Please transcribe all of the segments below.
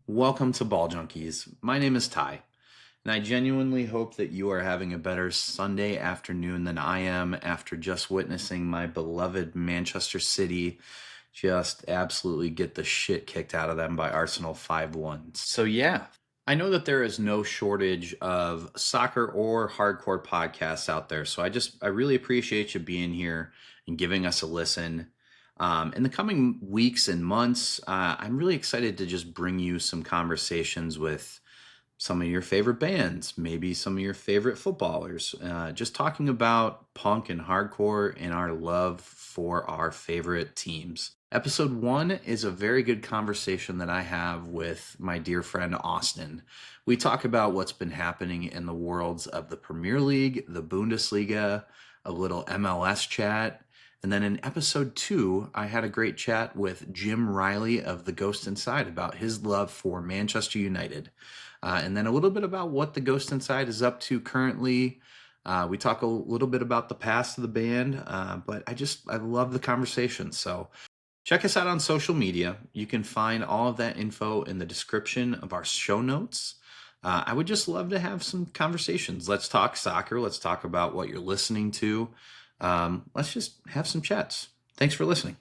Welcome to Ball Junkies. My name is Ty, and I genuinely hope that you are having a better Sunday afternoon than I am after just witnessing my beloved Manchester City just absolutely get the shit kicked out of them by Arsenal 5-1. So yeah, I know that there is no shortage of soccer or hardcore podcasts out there. So I really appreciate you being here and giving us a listen. In the coming weeks and months, I'm really excited to just bring you some conversations with some of your favorite bands, maybe some of your favorite footballers, just talking about punk and hardcore and our love for our favorite teams. Episode 1 is a very good conversation that I have with my dear friend Austen. We talk about what's been happening in the worlds of the Premier League, the Bundesliga, a little MLS chat. And then in episode 2, I had a great chat with Jim Riley of The Ghost Inside about his love for Manchester United. And then a little bit about what the Ghost Inside is up to currently. We talk a little bit about the past of the band, but I love the conversation. So check us out on social media. You can find all of that info in the description of our show notes. I would just love to have some conversations. Let's talk soccer. Let's talk about what you're listening to. Let's just have some chats. Thanks for listening.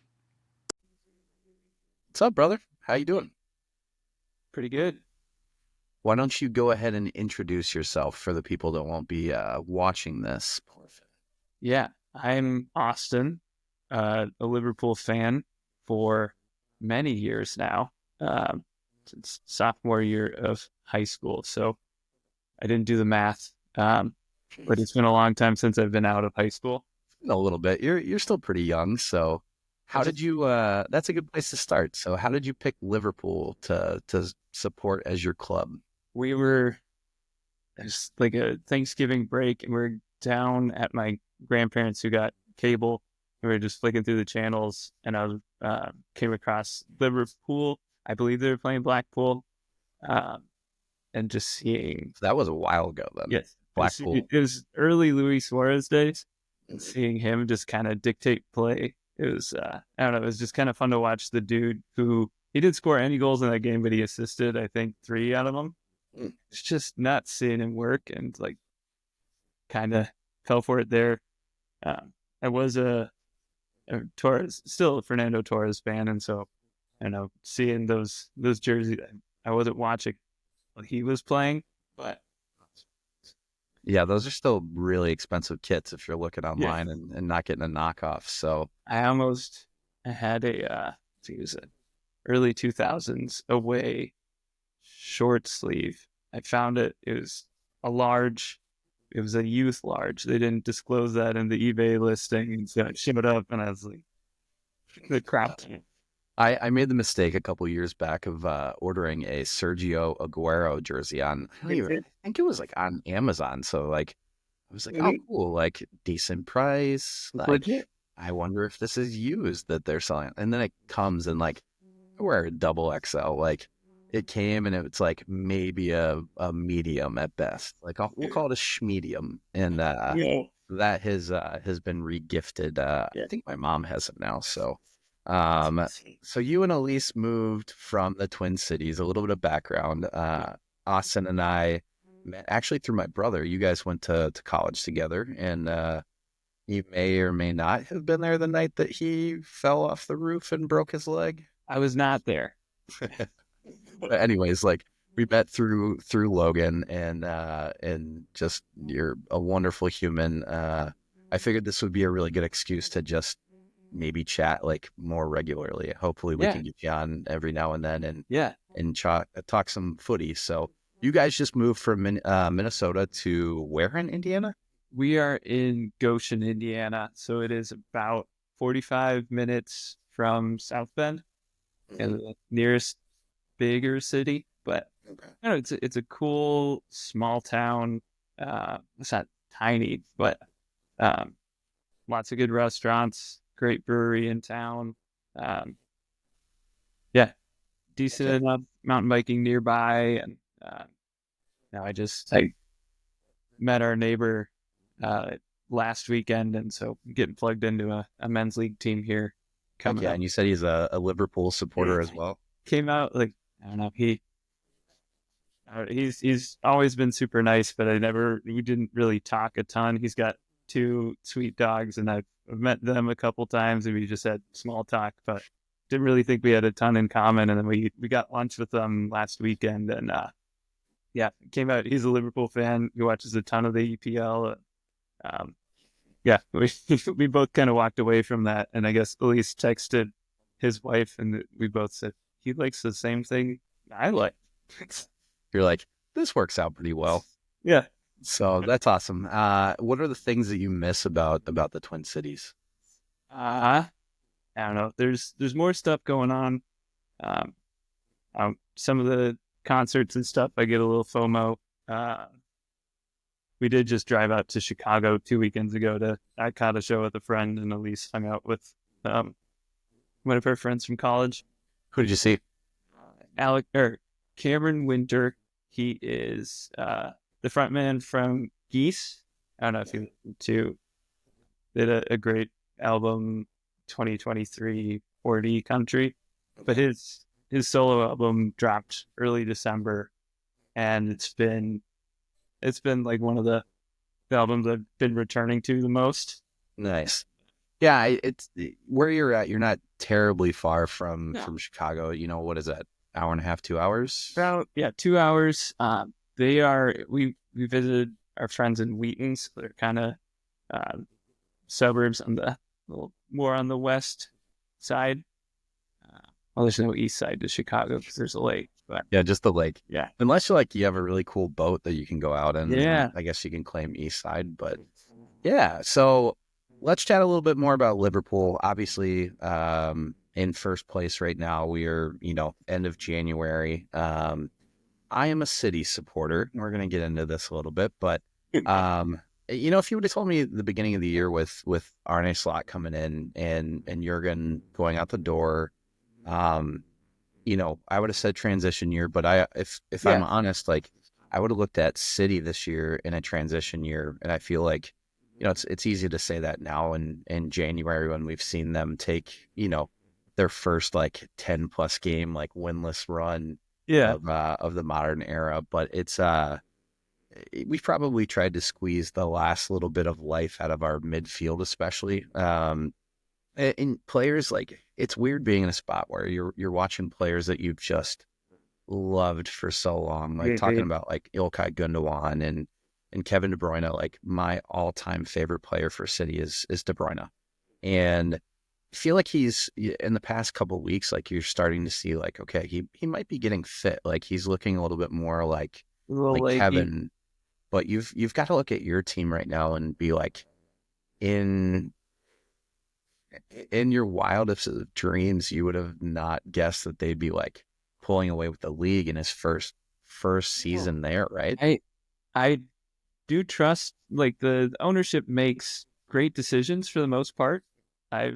What's up, brother? How you doing? Pretty good. Why don't you go ahead and introduce yourself for the people that won't be watching this? Yeah, I'm Austin, a Liverpool fan for many years now, since sophomore year of high school. So I didn't do the math, but it's been a long time since I've been out of high school. A little bit. You're still pretty young, so how did you? That's a good place to start. So how did you pick Liverpool to support as your club? We were just like a Thanksgiving break, and we're down at my grandparents who got cable. We were just flicking through the channels, and I came across Liverpool. I believe they were playing Blackpool, and just seeing. So that was a while ago then. Yes, Blackpool. It was early Luis Suarez days, and seeing him just kind of dictate play. It was I don't know. It was just kind of fun to watch the dude who he didn't score any goals in that game, but he assisted I think 3 out of them. It's just nuts seeing him work, and like kind of fell for it there. I was a Torres, still a Fernando Torres fan, and so I know seeing those jerseys, I wasn't watching while he was playing, but yeah, those are still really expensive kits if you're looking online and not getting a knockoff. So I had a it was an early 2000s away short sleeve. I found it. It was a large. It was a youth large. They didn't disclose that in the eBay listing, and so I showed up, and I was like, "The crap." I made the mistake a couple years back of ordering a Sergio Aguero jersey on. I think it was like on Amazon. So like, I was like, oh cool, like decent price. Like, I wonder if this is used that they're selling. And then it comes and like, I wear a double XL. Like, it came and it's like maybe a medium at best. Like we'll call it a schmedium, and that has been regifted. I think my mom has it now. So, so you and Elise moved from the Twin Cities. A little bit of background. Austin and I met actually through my brother. You guys went to college together, and you may or may not have been there the night that he fell off the roof and broke his leg. I was not there. But anyways, like we met through Logan, and just you're a wonderful human. I figured this would be a really good excuse to just maybe chat like more regularly. Hopefully we can get you on every now and then and talk some footy. So you guys just moved from Minnesota to where in Indiana? We are in Goshen, Indiana. So it is about 45 minutes from South Bend, and the nearest bigger city, but I don't know, it's a cool small town. It's not tiny, but lots of good restaurants, great brewery in town. Decent enough mountain biking nearby, and now I met our neighbor last weekend, and so getting plugged into a men's league team here. And you said he's a Liverpool supporter as well. Came out like I don't know. He He's always been super nice, but we didn't really talk a ton. He's got 2 sweet dogs, and I've met them a couple times, and we just had small talk, but didn't really think we had a ton in common. And then we got lunch with them last weekend, and came out. He's a Liverpool fan. He watches a ton of the EPL. We both kind of walked away from that, and I guess Elise texted his wife, and we both said he likes the same thing I like. You're like, this works out pretty well. Yeah. So that's awesome. What are the things that you miss about the Twin Cities? I don't know. There's more stuff going on. Some of the concerts and stuff, I get a little FOMO. We did just drive out to Chicago 2 weekends ago I caught a show with a friend, and Elise hung out with one of her friends from college. Who did you see? Cameron Winter. He is the frontman from Geese. I don't know if you did a great album, 2023 40 Country, but his solo album dropped early December, and it's been like one of the albums I've been returning to the most. Nice. Yeah, it's where you're at. You're not terribly far from Chicago. What is that? Hour and a half, 2 hours? About 2 hours. We visited our friends in Wheaton, so they're kind of suburbs on the more on the west side. Well, there's no east side to Chicago because there's a lake. But yeah, just the lake. Yeah, unless you have a really cool boat that you can go out in. Yeah, I guess you can claim east side. But yeah, so let's chat a little bit more about Liverpool. Obviously, in first place right now. We are, end of January. I am a City supporter. We're going to get into this a little bit, but, if you would have told me at the beginning of the year with Arne Slot coming in and Jurgen going out the door, I would have said transition year, but if I'm honest, I would have looked at City this year in a transition year. And I feel like, it's easy to say that now in January when we've seen them take, their first 10 plus game winless run of the modern era. But it's we've probably tried to squeeze the last little bit of life out of our midfield, especially in players. It's weird being in a spot where you're watching players that you've just loved for so long, talking about Ilkay Gundogan and Kevin De Bruyne. My all-time favorite player for City is De Bruyne, and I feel like he's in the past couple of weeks, you're starting to see okay, he might be getting fit. He's looking a little bit more like Kevin, but you've got to look at your team right now and be in your wildest of dreams, you would have not guessed that they'd be pulling away with the league in his first season there, right? I do trust the ownership makes great decisions for the most part. I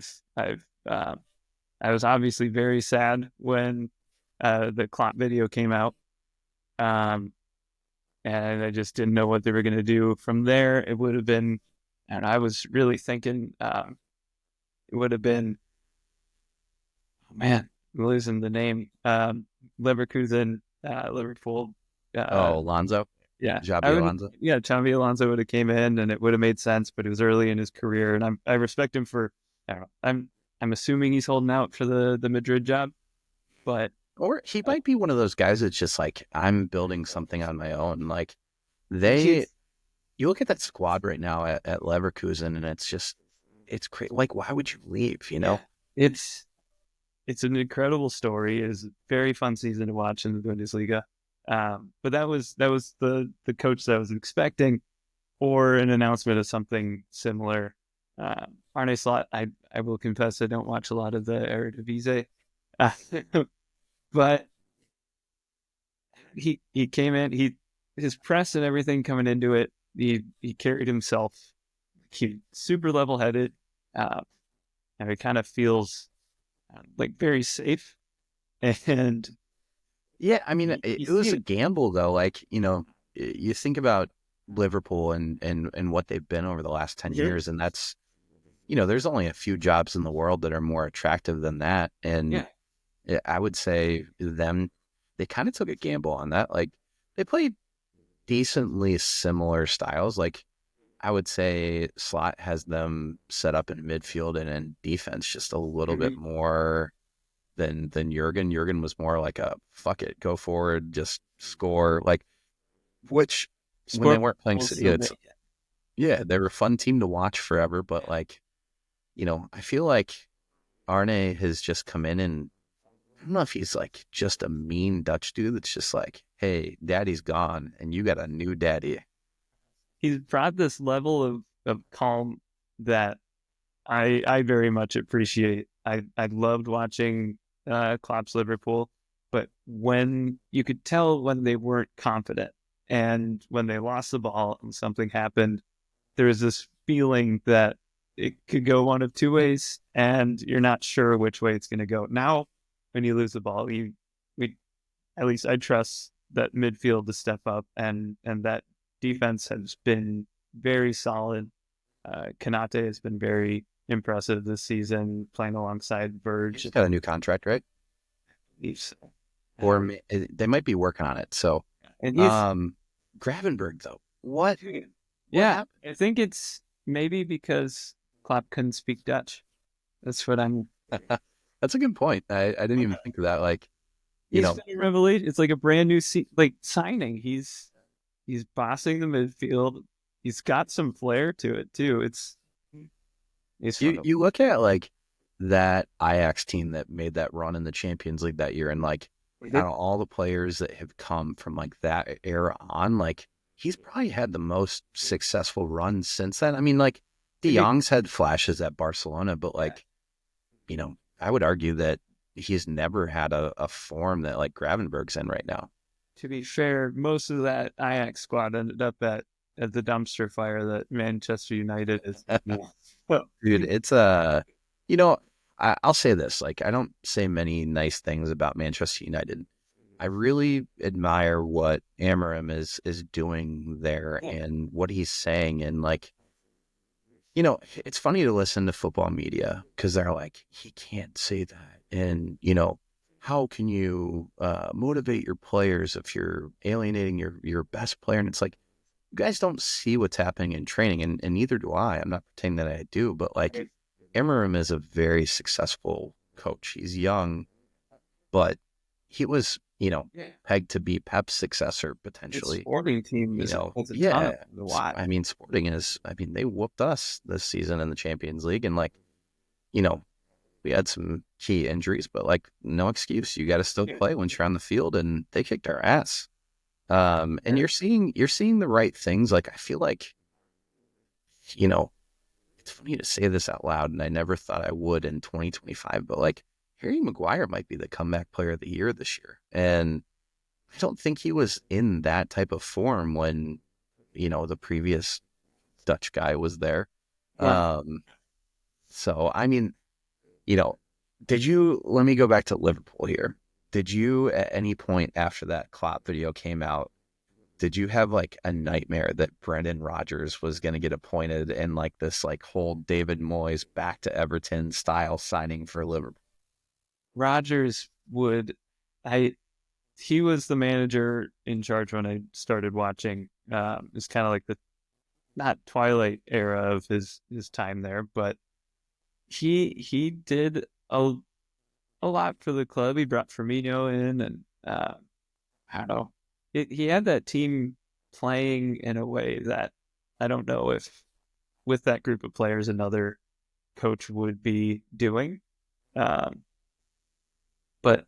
was obviously very sad when the Klopp video came out, and I just didn't know what they were going to do from there. It would have been, and I was really thinking it would have been, I'm losing the name, Leverkusen, Liverpool. Alonso. Yeah, Xabi Alonso. Yeah, Xabi Alonso would have came in, and it would have made sense. But it was early in his career, and I respect him for. I don't know. I'm assuming he's holding out for the Madrid job, but or he might be one of those guys that's just I'm building something on my own. You look at that squad right now at Leverkusen, and it's crazy. Why would you leave? Yeah, it's an incredible story. It was a very fun season to watch in the Bundesliga. But that was the coach that I was expecting, or an announcement of something similar. Arne Slot, I will confess I don't watch a lot of the Eredivisie, but he came in, his press and everything coming into it, he carried himself, he super level headed, and it kind of feels very safe. And yeah, I mean, it was a gamble though. You think about Liverpool and what they've been over the last 10 years, and that's, there's only a few jobs in the world that are more attractive than that. And I would say they kind of took a gamble on that. they play decently similar styles. Like I would say Slot has them set up in midfield and in defense just a little bit more than Jurgen. Jurgen was more like a fuck it, go forward, just score. Like which when they weren't playing City, it's yeah, they were a fun team to watch forever. But like, I feel like Arne has just come in and I don't know if he's like just a mean Dutch dude that's just like, hey, daddy's gone and you got a new daddy. He's brought this level of calm that I very much appreciate. I loved watching Klopp's Liverpool, but when you could tell when they weren't confident and when they lost the ball and something happened, there was this feeling that it could go one of two ways and you're not sure which way it's going to go. Now, when you lose the ball, at least I trust that midfield to step up and that defense has been very solid. Kanate has been very impressive this season, playing alongside Verge. He's got a new contract, right? So. Or they might be working on it. So, and Gravenberg though, what? Yeah, I think it's maybe because Klopp couldn't speak Dutch. That's what I'm. That's a good point. I didn't even think of that. Like, Been a revelation. It's like a brand new signing. He's bossing the midfield. He's got some flair to it too. You look at like that Ajax team that made that run in the Champions League that year, and like out of all the players that have come from like that era on, like he's probably had the most successful run since then. I mean, like De Jong's had flashes at Barcelona, but like, I would argue that he's never had a form that like Gravenberg's in right now. To be fair, most of that Ajax squad ended up at the dumpster fire that Manchester United is. Dude, it's I'll say this, like I don't say many nice things about Manchester United. I really admire what Amorim is doing there and what he's saying. And like, it's funny to listen to football media because they're like, he can't say that. And, how can you motivate your players if you're alienating your best player? And it's like, you guys don't see what's happening in training, and neither do I. I'm not pretending that I do, but like Amorim is a very successful coach. He's young, but he was, pegged to be Pep's successor potentially. His Sporting team is I mean, Sporting they whooped us this season in the Champions League, and like, we had some key injuries, but like, no excuse. You got to still play once you're on the field, and they kicked our ass. And you're seeing the right things. Like, I feel like, it's funny to say this out loud, and I never thought I would in 2025, but like Harry Maguire might be the comeback player of the year this year. And I don't think he was in that type of form when, the previous Dutch guy was there. Yeah. So, I mean, let me go back to Liverpool here. Did you, at any point after that Klopp video came out, did you have like a nightmare that Brendan Rodgers was going to get appointed and like this like whole David Moyes back to Everton style signing for Liverpool? Rodgers he was the manager in charge when I started watching. It's kind of like the not twilight era of his time there, but he did a lot for the club. He brought Firmino in, and I don't know. He had that team playing in a way that I don't know if with that group of players another coach would be doing. But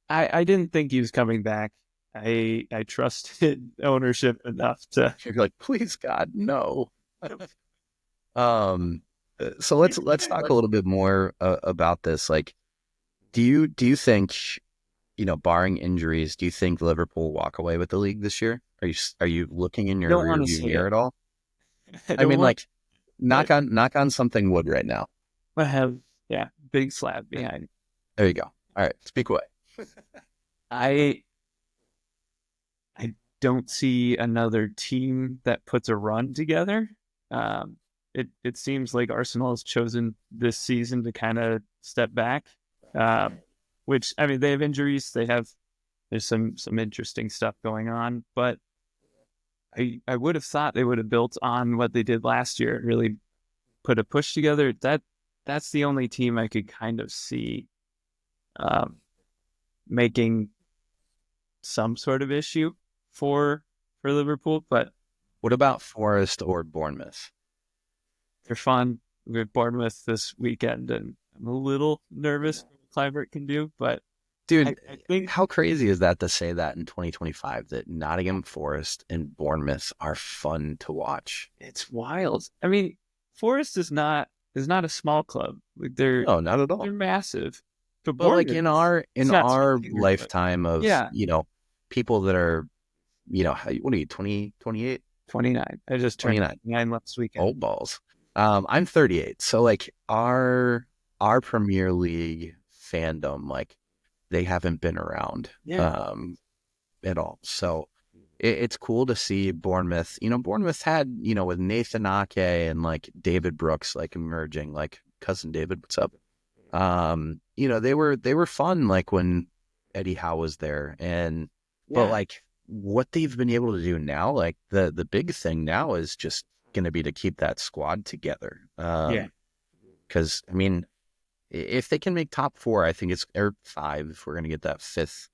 I didn't think he was coming back. I trusted ownership enough to. You're like, please God, no. So let's talk a little bit more about this. Like, do you think, barring injuries, do you think Liverpool walk away with the league this year? Are you looking in your rearview mirror at all? I mean, like, knock on something wood right now. I have big slab behind. There you go. All right, speak away. I don't see another team that puts a run together. It seems like Arsenal has chosen this season to kind of step back, which, I mean, they have injuries. They have there's some interesting stuff going on. But I would have thought they would have built on what they did last year and really put a push together. That's the only team I could kind of see making some sort of issue for Liverpool. But what about Forest or Bournemouth? they're fun. We have Bournemouth this weekend, and I'm a little nervous what Clivert can do. But Dude, I think how crazy is that to say that in 2025 that Nottingham Forest and Bournemouth are fun to watch? it's wild. I mean, Forest is not a small club. Like No, not at all. they're massive. But But like Bournemouth, in not our something weird, lifetime of yeah. people that are what are you 20, 28? 29. I just turned 29. 29 last weekend. Old balls. I'm 38. So like our Premier League fandom, like they haven't been around at all. So it's cool to see Bournemouth. Bournemouth had, with Nathan Ake and like David Brooks like emerging, like cousin David, what's up? They were fun like when Eddie Howe was there. But like what they've been able to do now, like the big thing now is just going to be to keep that squad together. Because I mean, if they can make top 4, I think it's or 5 if we're going to get that 5th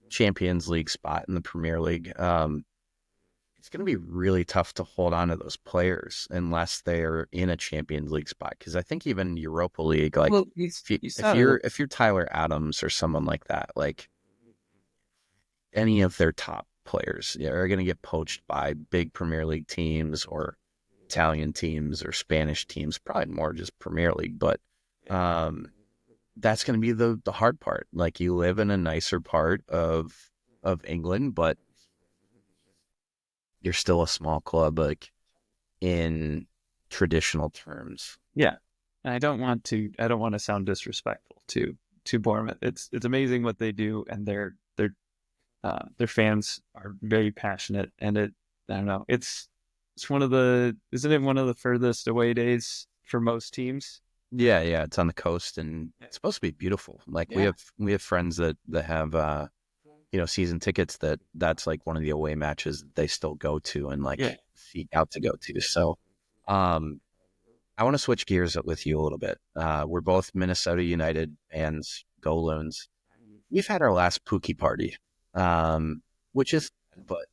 Champions League spot in the Premier League. It's going to be really tough to hold on to those players unless they're in a Champions League spot. Because I think even Europa League, like if you're Tyler Adams or someone like that, like any of their top players are going to get poached by big Premier League teams or Italian teams or Spanish teams, probably more just Premier League. But that's going to be the hard part. Like you live in a nicer part of England, but you're still a small club, like in traditional terms. Yeah. And I don't want to sound disrespectful to Bournemouth. It's amazing what they do, and their fans are very passionate, and I don't know. Isn't it one of the furthest away days for most teams? Yeah, it's on the coast, and it's supposed to be beautiful. Like we have friends that have season tickets that's like one of the away matches that they still go to and like seek out to go to. So I want to switch gears with you a little bit. We're both Minnesota United fans, go Loons. We've had our last Pookie party, which is, but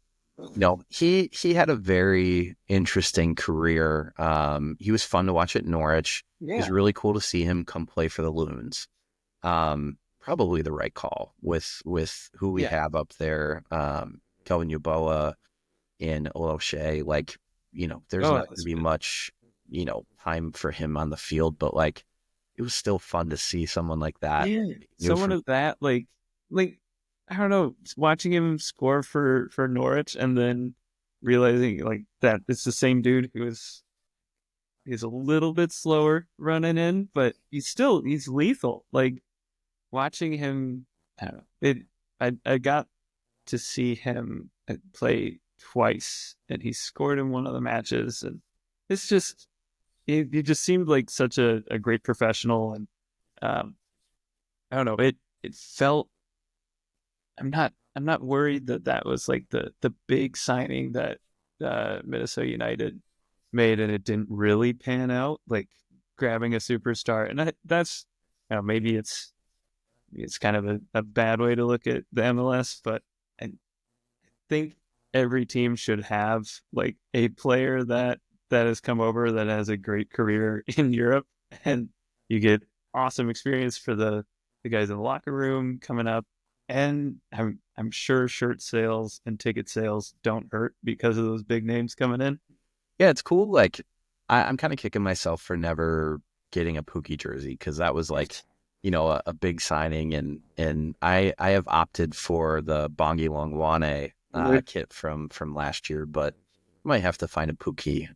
he had a very interesting career. He was fun to watch at Norwich. It was really cool to see him come play for the Loons. Probably the right call with who we have up there. Kelvin Yuboa and O'Shea. Like, there's not going to be much, time for him on the field, but like, it was still fun to see someone like that. Yeah, someone of that, like I don't know, watching him score for Norwich and then realizing like that it's the same dude he's a little bit slower running in, but he's lethal. Like watching him, I don't know. I got to see him play twice, and he scored in one of the matches, and it's just he just seemed like such a great professional, and I don't know. It felt. I'm not worried that was like the big signing that Minnesota United made, and it didn't really pan out, like grabbing a superstar. And that's maybe it's kind of a bad way to look at the MLS, but I think every team should have like a player that has come over that has a great career in Europe, and you get awesome experience for the guys in the locker room coming up. And I'm sure shirt sales and ticket sales don't hurt because of those big names coming in. Yeah, it's cool. Like I'm kind of kicking myself for never getting a Pookie jersey, because that was like, a big signing, and I have opted for the Bongi Longwane kit from last year, but I might have to find a Pookie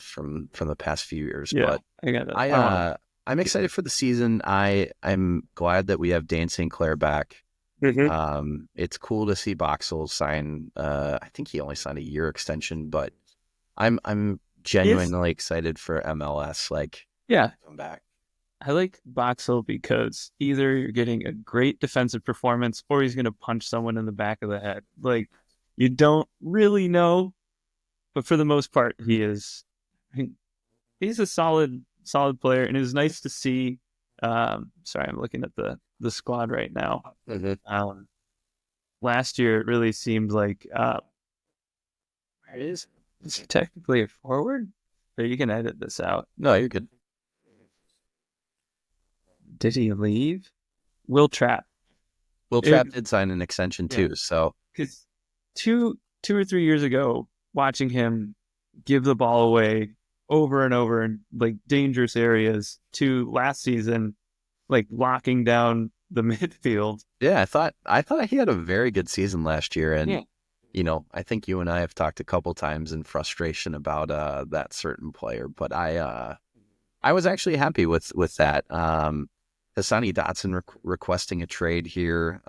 from the past few years. Yeah, but I got that. I'm excited for the season. I'm glad that we have Dan St. Clair back. Mm-hmm. It's cool to see Boxall sign. I think he only signed a year extension, but I'm genuinely excited for MLS. Like, come back. I like Boxall because either you're getting a great defensive performance or he's going to punch someone in the back of the head. Like, you don't really know, but for the most part, he is. I mean, he's a solid player, and it was nice to see. Sorry, I'm looking at the squad right now. Last year, it really seemed like where is he technically a forward? But you can edit this out. No, you're good. Did he leave? Will Trapp. Will Trapp did sign an extension too, so because two or 3 years ago, watching him give the ball away over and over in like dangerous areas, to last season, like locking down the midfield. Yeah, I thought he had a very good season last year, and you know, I think you and I have talked a couple times in frustration about that certain player, but I was actually happy with that. Hassani Dotson requesting a trade here.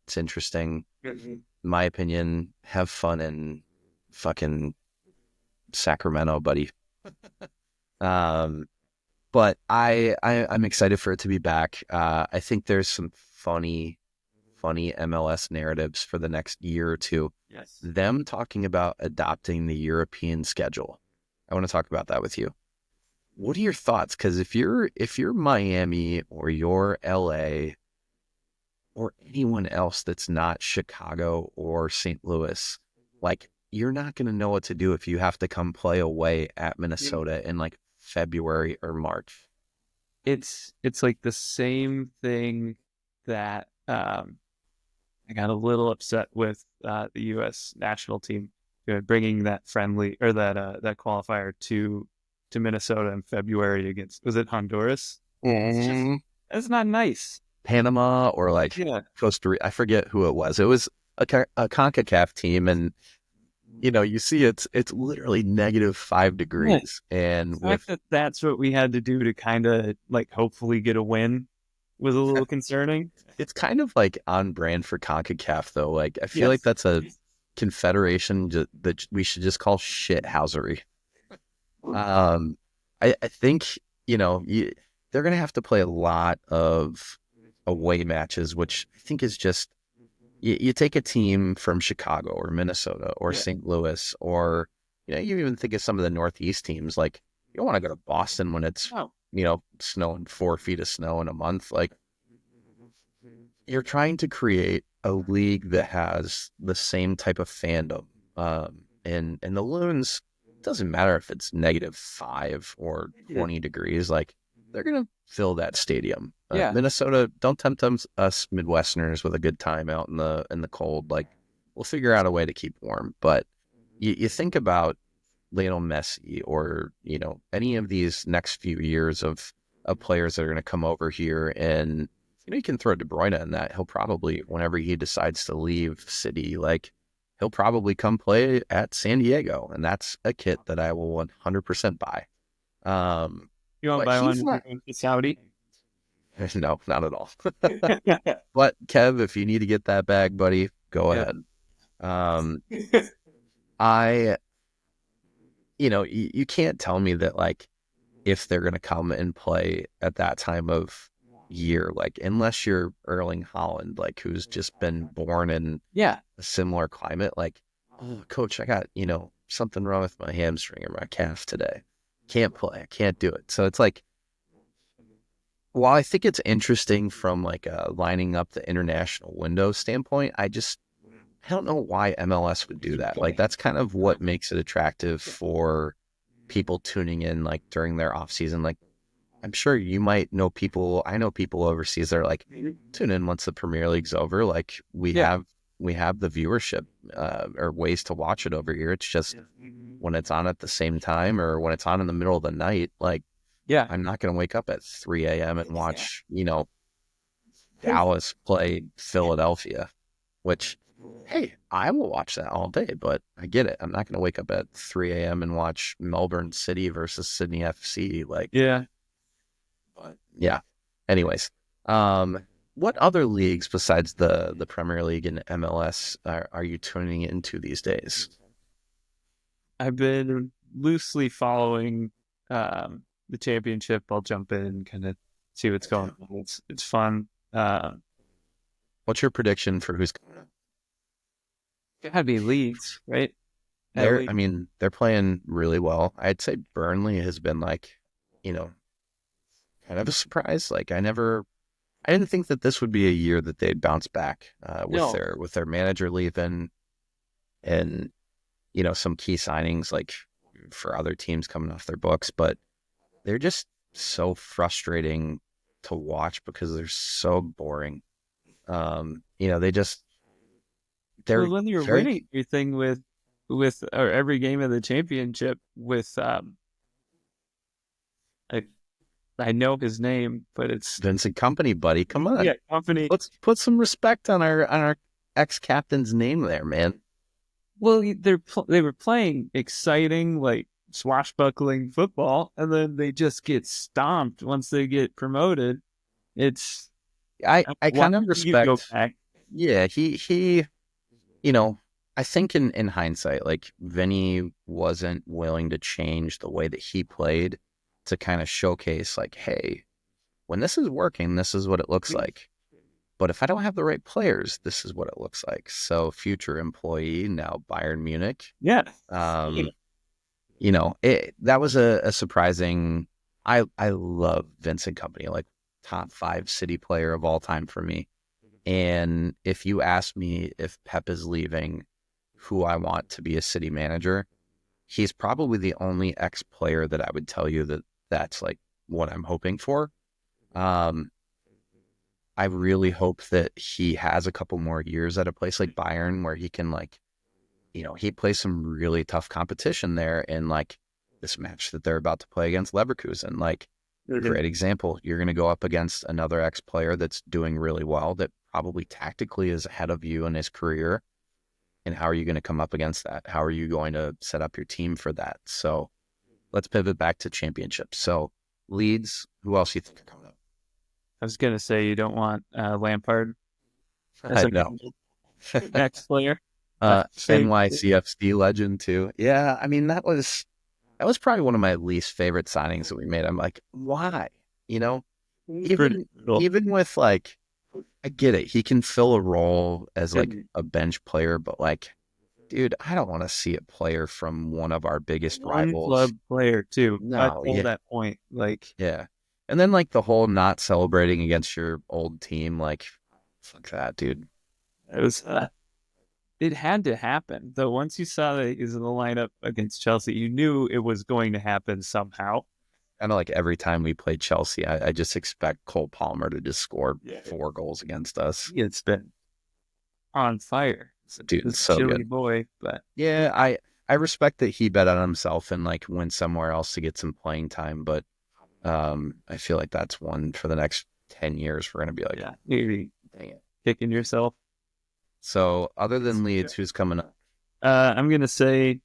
It's interesting. In my opinion, have fun in fucking Sacramento, buddy. But I'm excited for it to be back. I think there's some funny MLS narratives for the next year or two. Yes. Them talking about adopting the European schedule. I want to talk about that with you. What are your thoughts? Because if you're Miami or you're LA or anyone else that's not Chicago or St. Louis, like, you're not going to know what to do if you have to come play away at Minnesota in like February or March. It's like the same thing that I got a little upset with the U.S. national team bringing that friendly or that qualifier to Minnesota in February against, was it Honduras? That's not nice. Panama or like Costa Rica. I forget who it was. It was a CONCACAF team, and you know, you see it's literally -5 degrees, and the fact that that's what we had to do to kind of like hopefully get a win was a little concerning. It's kind of like on brand for CONCACAF though. Like, I feel like that's a confederation that we should just call shithousery. I think, you know, they're going to have to play a lot of away matches, which I think is just, you take a team from Chicago or Minnesota or St. Louis, or, you know, you even think of some of the Northeast teams. Like, you don't want to go to Boston when it's, you know, snowing 4 feet of snow in a month. Like, you're trying to create a league that has the same type of fandom. And the Loons, doesn't matter if it's -5 or 20 degrees, like, they're going to fill that stadium. Minnesota, don't tempt us Midwesterners with a good time out in the cold. Like, we'll figure out a way to keep warm. But you think about Lionel Messi or, you know, any of these next few years of players that are going to come over here, and, you know, you can throw De Bruyne in that. He'll probably, whenever he decides to leave City, like, he'll probably come play at San Diego, and that's a kit that I will 100% buy. You want to buy one in Saudi? No, not at all. But Kev, if you need to get that bag, buddy, go ahead. You know, you can't tell me that, like, if they're going to come and play at that time of year, like, unless you're Erling Haaland, like, who's just been born in a similar climate, like, oh, coach, I got, you know, something wrong with my hamstring or my calf today. Can't play. I can't do it. So it's like, while I think it's interesting from like a lining up the international window standpoint, I don't know why MLS would do that. Like, that's kind of what makes it attractive for people tuning in, like, during their off season. Like, I'm sure you might know people. I know people overseas that are like, tune in once the Premier League's over. Like, we have the viewership or ways to watch it over here. It's just when it's on at the same time or when it's on in the middle of the night, like, I'm not going to wake up at 3 a.m. and watch, you know, Dallas play Philadelphia, which, hey, I will watch that all day, but I get it. I'm not going to wake up at 3 a.m. and watch Melbourne City versus Sydney FC. Like, but yeah. Anyways, what other leagues besides the Premier League and MLS are you tuning into these days? I've been loosely following the championship, I'll jump in and kind of see what's going on. It's fun. What's your prediction for who's coming up? It had to be Leeds, right? They're playing really well. I'd say Burnley has been like, kind of a surprise. Like I didn't think that this would be a year that they'd bounce back with their manager leaving and some key signings like for other teams coming off their books, but they're just so frustrating to watch because they're so boring. When you're winning everything with or every game of the championship with I know his name, but it's Vincent Company, buddy. Come on. Yeah, Company. Let's put some respect on our ex-captain's name there, man. Well, they were playing exciting, like swashbuckling football, and then they just get stomped once they get promoted. I kind of respect. Yeah, he I think in hindsight, like Vinny wasn't willing to change the way that he played to kind of showcase like, hey, when this is working, this is what it looks like. But if I don't have the right players, this is what it looks like. So future employee, now Bayern Munich. Yeah. That was a surprising, I love Vincent Company, like top 5 City player of all time for me. And if you ask me if Pep is leaving, who I want to be a City manager, he's probably the only ex-player that I would tell you that's like what I'm hoping for. I really hope that he has a couple more years at a place like Bayern where he can he plays some really tough competition there in like this match that they're about to play against Leverkusen. Like, great example. You're going to go up against another ex-player that's doing really well that probably tactically is ahead of you in his career. And how are you going to come up against that? How are you going to set up your team for that? So let's pivot back to championships. So Leeds, who else do you think are coming up? I was going to say you don't want Lampard as a next player. NYCFC legend too. Yeah, I mean that was probably one of my least favorite signings that we made. I'm like, why? Even with like, I get it. He can fill a role as like a bench player, but like, dude, I don't want to see a player from one of our biggest rivals. Club player too. No, that point. Like, yeah. And then like the whole not celebrating against your old team, like, fuck that, dude. It was. It had to happen, though. Once you saw that he was in the lineup against Chelsea, you knew it was going to happen somehow. Kind of like every time we play Chelsea, I just expect Cole Palmer to just score 4 goals against us. It's been on fire. Dude, it's so chilly good. Boy, but yeah, I respect that he bet on himself and like went somewhere else to get some playing time, but I feel like that's one for the next 10 years we're gonna be like, maybe kicking yourself. So other than Leeds, who's coming up? I'm gonna say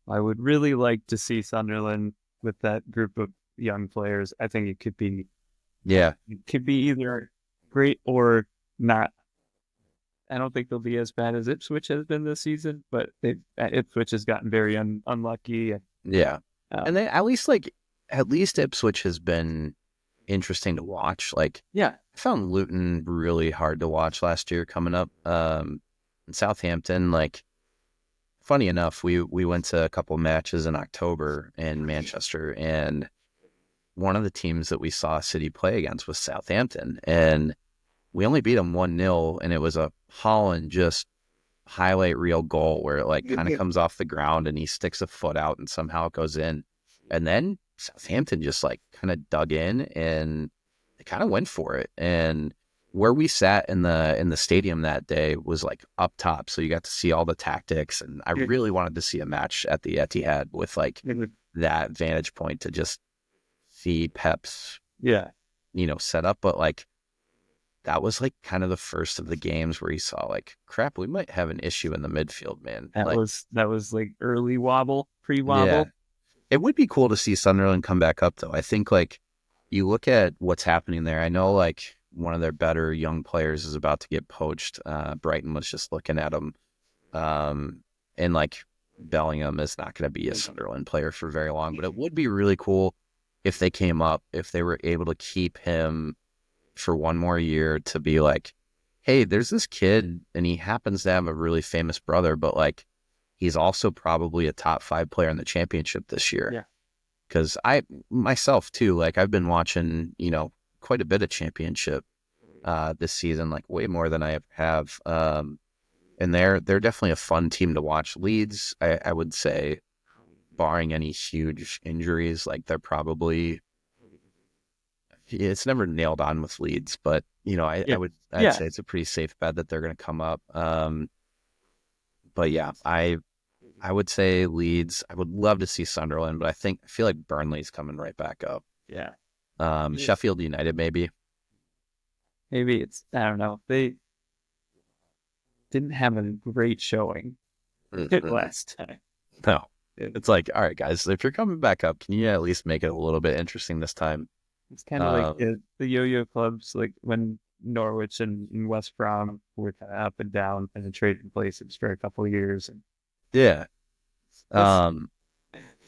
I would really like to see Sunderland with that group of young players. I think it could be either great or not. I don't think they'll be as bad as Ipswich has been this season, but Ipswich has gotten very unlucky. And they at least Ipswich has been interesting to watch. Like, I found Luton really hard to watch last year coming up. In Southampton, like, funny enough, we went to a couple matches in October in Manchester, and one of the teams that we saw City play against was Southampton, and we only beat them 1-0, and it was a Holland just highlight reel goal where it like kind of comes off the ground and he sticks a foot out and somehow it goes in. And then Southampton just like kind of dug in and they kind of went for it. And where we sat in the stadium that day was like up top, so you got to see all the tactics. And I really wanted to see a match at the Etihad with like that vantage point to just see Pep's set up. But like that was like kind of the first of the games where you saw like, crap, we might have an issue in the midfield, man. That was like early wobble, pre-wobble. Yeah. It would be cool to see Sunderland come back up though. I think like you look at what's happening there. I know like one of their better young players is about to get poached. Brighton was just looking at him. And like Bellingham is not going to be a Sunderland player for very long, but it would be really cool if they came up, if they were able to keep him for one more year to be like, hey, there's this kid and he happens to have a really famous brother, but like he's also probably a top 5 player in the championship this year. Yeah. Because I myself too, like I've been watching, quite a bit of championship this season, like way more than I ever have. And they're definitely a fun team to watch. Leeds, I would say, barring any huge injuries, like they're probably, it's never nailed on with Leeds, but I'd say it's a pretty safe bet that they're going to come up. But yeah, I would say Leeds. I would love to see Sunderland, but I feel like Burnley's coming right back up. Yeah. Sheffield United, maybe. Maybe it's, I don't know. They didn't have a great showing last time. No. It's like, all right, guys, if you're coming back up, can you at least make it a little bit interesting this time? It's kind of like the yo-yo clubs, like when Norwich and West Brom were kind of up and down and the trading places for a couple of years. And yeah.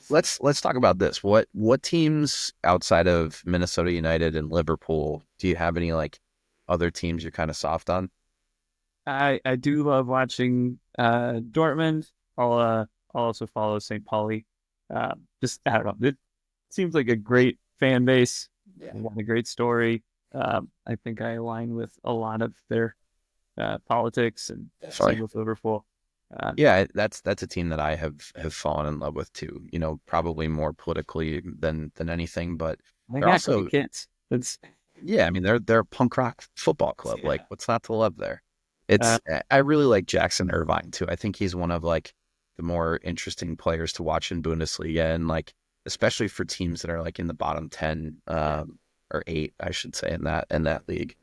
Let's talk about this. What teams outside of Minnesota United and Liverpool, do you have any like other teams you're kind of soft on? I do love watching Dortmund. I'll also follow St. Pauli. Just, I don't know. It seems like a great fan base. Yeah. A great story. I think I align with a lot of their politics and same with Liverpool. Yeah, that's a team that I have fallen in love with too. Probably more politically than anything, but they're also kids. Yeah, I mean they're a punk rock football club. Yeah. Like, what's not to love there? I really like Jackson Irvine too. I think he's one of like the more interesting players to watch in Bundesliga, and like especially for teams that are like in the bottom 10 or 8, I should say, in that league.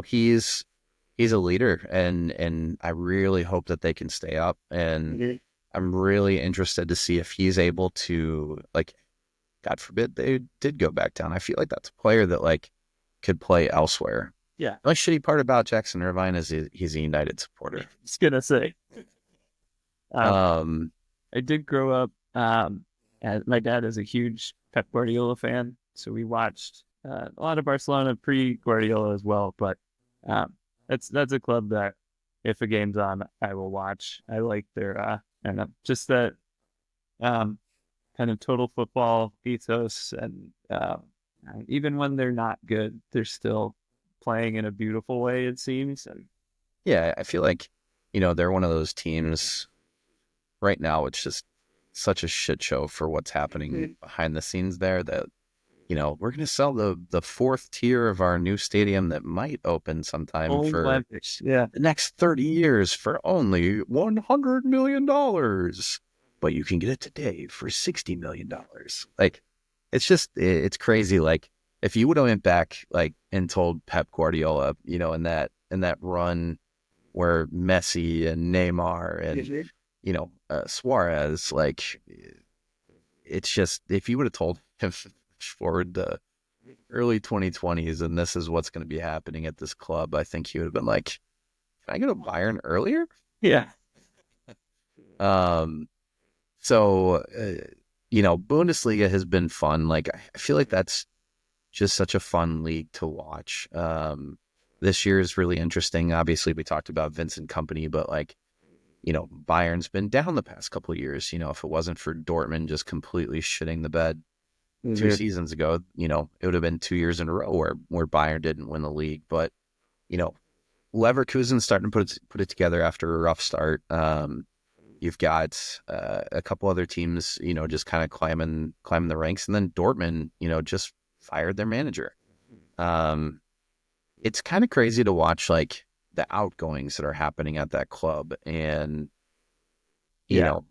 He's a leader, and I really hope that they can stay up. And I'm really interested to see if he's able to, like, God forbid they did go back down. I feel like that's a player that like could play elsewhere. Yeah. The only shitty part about Jackson Irvine is he's a United supporter. I was gonna say. I did grow up. My dad is a huge Pep Guardiola fan, so we watched a lot of Barcelona pre-Guardiola as well. But that's a club that if a game's on, I will watch. I like their I don't know, just that kind of total football ethos, and even when they're not good, they're still playing in a beautiful way, it seems. And yeah, I feel like they're one of those teams right now. It's just such a shit show for what's happening behind the scenes there that we're going to sell the 4th tier of our new stadium that might open sometime for the next 30 years for only $100 million. But you can get it today for $60 million. Like, it's crazy. Like, if you would have went back like and told Pep Guardiola, in that run where Messi and Neymar and Suarez, like, it's just, if you would have told him forward the early 2020s and this is what's going to be happening at this club, I think he would have been like, can I go to Bayern earlier? Yeah. So, Bundesliga has been fun. Like, I feel like that's just such a fun league to watch. This year is really interesting. Obviously, we talked about Vincent Kompany, but like, Bayern's been down the past couple of years. If it wasn't for Dortmund just completely shitting the bed 2 seasons ago, it would have been 2 years in a row where Bayern didn't win the league. But, Leverkusen's starting to put it together after a rough start. You've got a couple other teams, just kind of climbing the ranks. And then Dortmund, just fired their manager. It's kind of crazy to watch like the outgoings that are happening at that club. And, you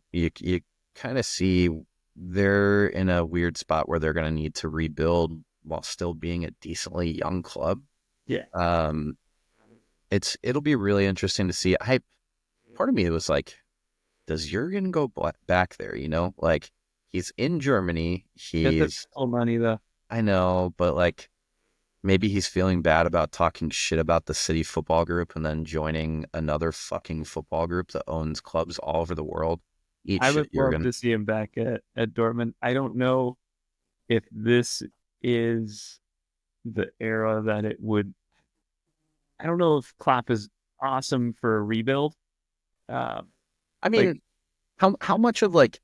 kind of see they're in a weird spot where they're going to need to rebuild while still being a decently young club. Yeah. It'll be really interesting to see. Part of me was like, does Jurgen go back there? Like, he's in Germany. He's all money though. I know, but like, maybe he's feeling bad about talking shit about the City Football Group and then joining another fucking football group that owns clubs all over the world. I would love to see him back at Dortmund. I don't know if this is the era that it would. I don't know if Klopp is awesome for a rebuild. I mean, how much of like,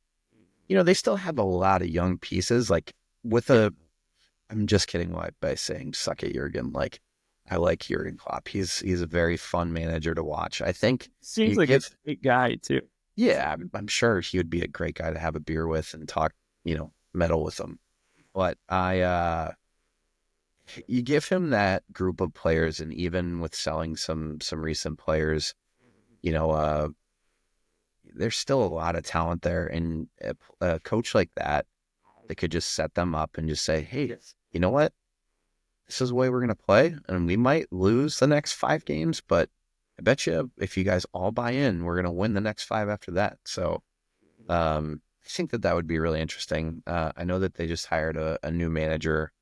they still have a lot of young pieces. Like I'm just kidding by saying suck it, Jurgen. Like, I like Jurgen Klopp. He's a very fun manager to watch. I think seems like a great guy too. Yeah, I'm sure he would be a great guy to have a beer with and talk, metal with him. But you give him that group of players, and even with selling some recent players, there's still a lot of talent there, and a coach like that could just set them up and just say, hey, you know what? This is the way we're going to play, and we might lose the next 5 games, but I bet you if you guys all buy in, we're going to win the next 5 after that. So I think that would be really interesting. I know that they just hired a new manager,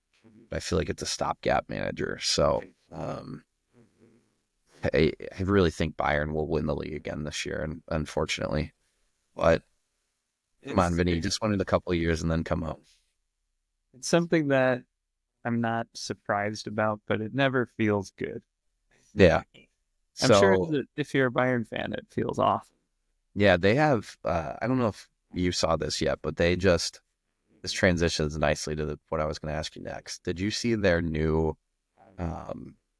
but I feel like it's a stopgap manager. So I really think Bayern will win the league again this year, and unfortunately. But come on, Vinny, just wanted a couple of years and then come home. It's something that I'm not surprised about, but it never feels good. Yeah. I'm sure that if you're a Bayern fan, it feels off. Yeah, they have, I don't know if you saw this yet, but this transitions nicely to what I was going to ask you next. Did you see their new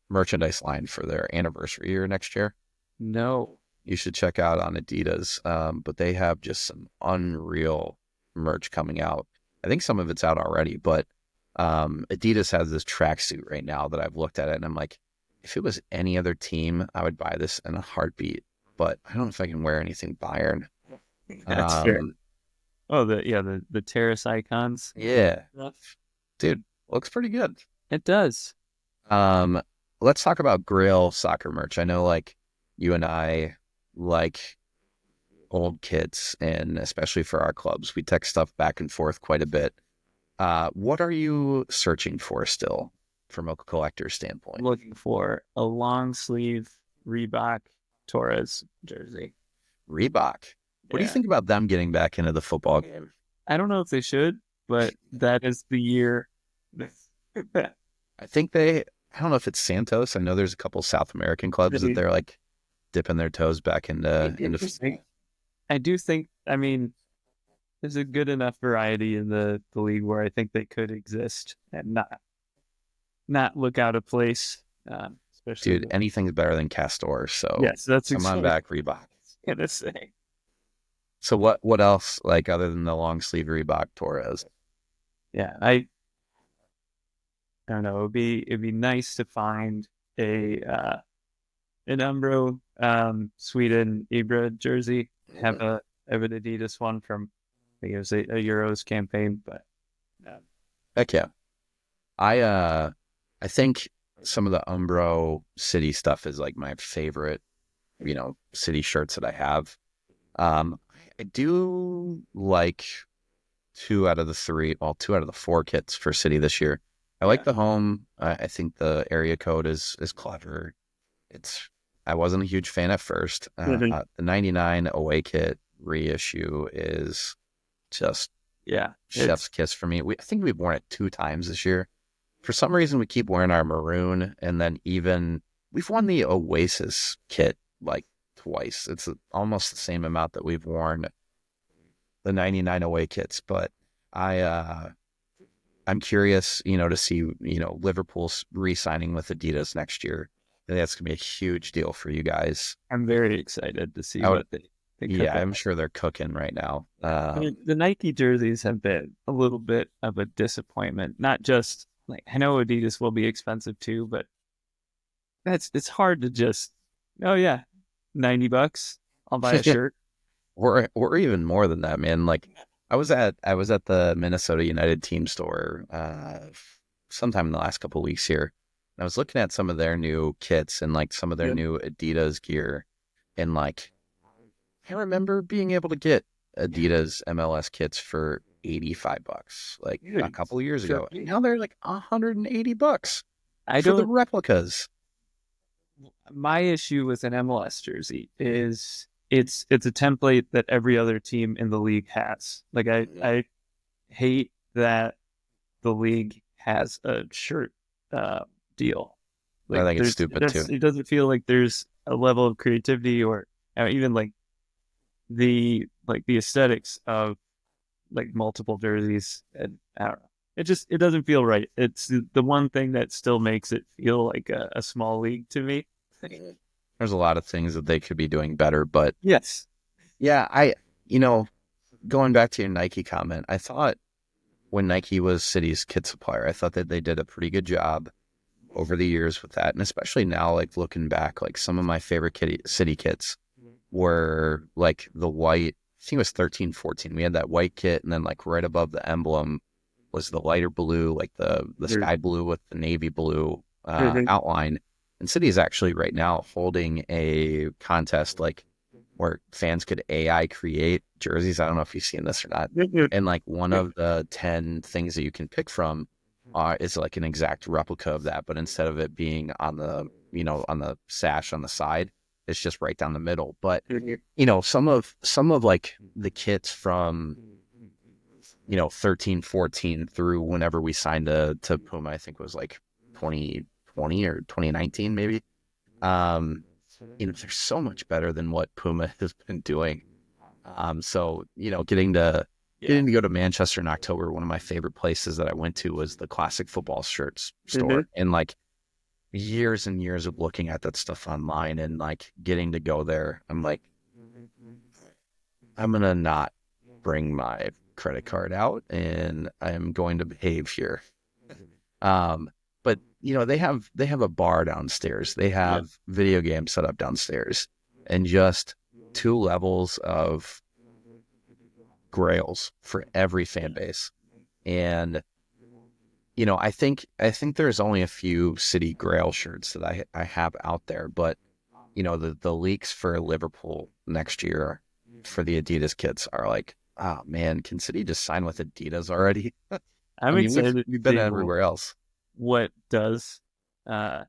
merchandise line for their anniversary year next year? No. You should check out on Adidas, but they have just some unreal merch coming out. I think some of it's out already, but Adidas has this tracksuit right now that I've looked at it, and I'm like, if it was any other team, I would buy this in a heartbeat. But I don't know if I can wear anything Bayern. That's fair. Oh, the terrace icons. Yeah, dude, looks pretty good. It does. Let's talk about Grail soccer merch. I know, like, you and I like old kits, and especially for our clubs, we text stuff back and forth quite a bit. What are you searching for still from a collector standpoint? Looking for a long sleeve Reebok Torres jersey. Reebok. What do you think about them getting back into the football game? I don't know if they should, but that is the year. I think I don't know if it's Santos. I know there's a couple South American clubs that they're like dipping their toes back into football. I do think, there's a good enough variety in the league where I think they could exist and not look out of place. Especially anything's better than Castor. So yes, that's come on back, Reebok. Gonna say. So what else, like, other than the long sleeve Reebok Torres? Yeah, I don't know. It'd be nice to find an Umbro Sweden Ibra jersey. Have an Adidas one from, I think it was a Euros campaign, but heck yeah. I think some of the Umbro City stuff is like my favorite, City shirts that I have. I do like 2 out of the 4 kits for City this year. I like the home. I think the area code is clever. I wasn't a huge fan at first. The 99 away kit reissue is just chef's kiss for me. I think we've worn it 2 times this year. For some reason, we keep wearing our maroon, and then even we've worn the Oasis kit like twice. It's almost the same amount that we've worn the 99 away kits. But I'm curious, to see, Liverpool's re-signing with Adidas next year. I think that's going to be a huge deal for you guys. I'm very excited to see what they yeah, I'm sure they're cooking right now. The Nike jerseys have been a little bit of a disappointment. Not just, like, I know Adidas will be expensive too, but it's hard to just, $90, I'll buy a shirt. Or even more than that, man. Like, I was at the Minnesota United team store sometime in the last couple of weeks here. And I was looking at some of their new kits and like some of their new Adidas gear, and like I remember being able to get Adidas MLS kits for $85 like a couple of years ago. And now they're like $180 for the replicas. My issue with an MLS jersey is it's a template that every other team in the league has. Like I hate that the league has a shirt deal. I think it's stupid too. It doesn't feel like there's a level of creativity or even like the aesthetics of like multiple jerseys. And I don't know. It doesn't feel right. It's the one thing that still makes it feel like a small league to me. There's a lot of things that they could be doing better, but Yes. yeah, going back to your Nike comment, I thought when Nike was City's kit supplier, I thought that they did a pretty good job over the years with that. And especially now, like looking back, like some of my favorite City kits were like the white, I think it was 13, 14. We had that white kit, and then like right above the emblem was the lighter blue, like the sky blue with the navy blue outline. And City is actually right now holding a contest like where fans could AI create jerseys. I don't know if you've seen this or not. And like one of the 10 things that you can pick from is like an exact replica of that, but instead of it being on the, on the sash on the side, it's just right down the middle. But some of like the kits from 13, 14 through whenever we signed to Puma, I think it was like 2020 or 2019 maybe. They're so much better than what Puma has been doing. So getting to go to Manchester in October, one of my favorite places that I went to was the classic football shirts store. And like years and years of looking at that stuff online and like getting to go there, I'm like, I'm gonna not bring my credit card out and I'm going to behave here. But they have a bar downstairs. They have video games set up downstairs, and just 2 levels of grails for every fan base. And I think there's only a few City Grail shirts that I have out there, but the leaks for Liverpool next year for the Adidas kits are like, oh man, can City just sign with Adidas already? I'm excited. We've been everywhere else. What does come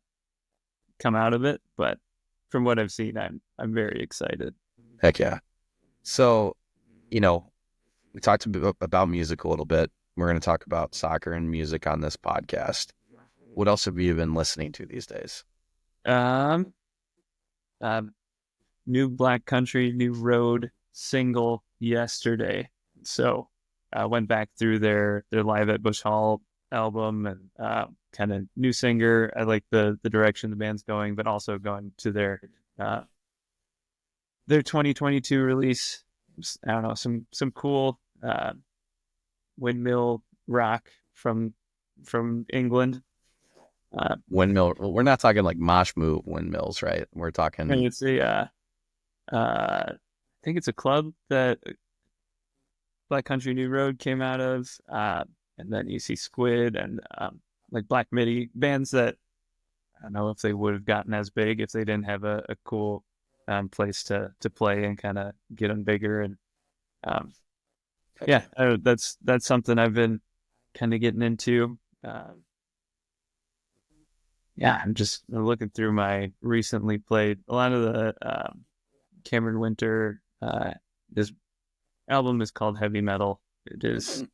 out of it, but from what I've seen, I'm very excited. Heck yeah. So, we talked about music a little bit. We're going to talk about soccer and music on this podcast. What else have you been listening to these days? New Black Country, New Road single yesterday. So I went back through their Live at Busch Hall album and kind of new singer. I like the direction the band's going, but also going to their 2022 release. I don't know, some cool windmill rock from England. Windmill. We're not talking like mosh move windmills, right? We're talking. It's I think it's a club that Black Country New Road came out of, and then you see Squid and like Black Midi, bands that I don't know if they would have gotten as big if they didn't have a cool place to play and kind of get them bigger. And that's something I've been kind of getting into. I'm just looking through my recently played a lot of the Cameron Winter. This album is called Heavy Metal. It is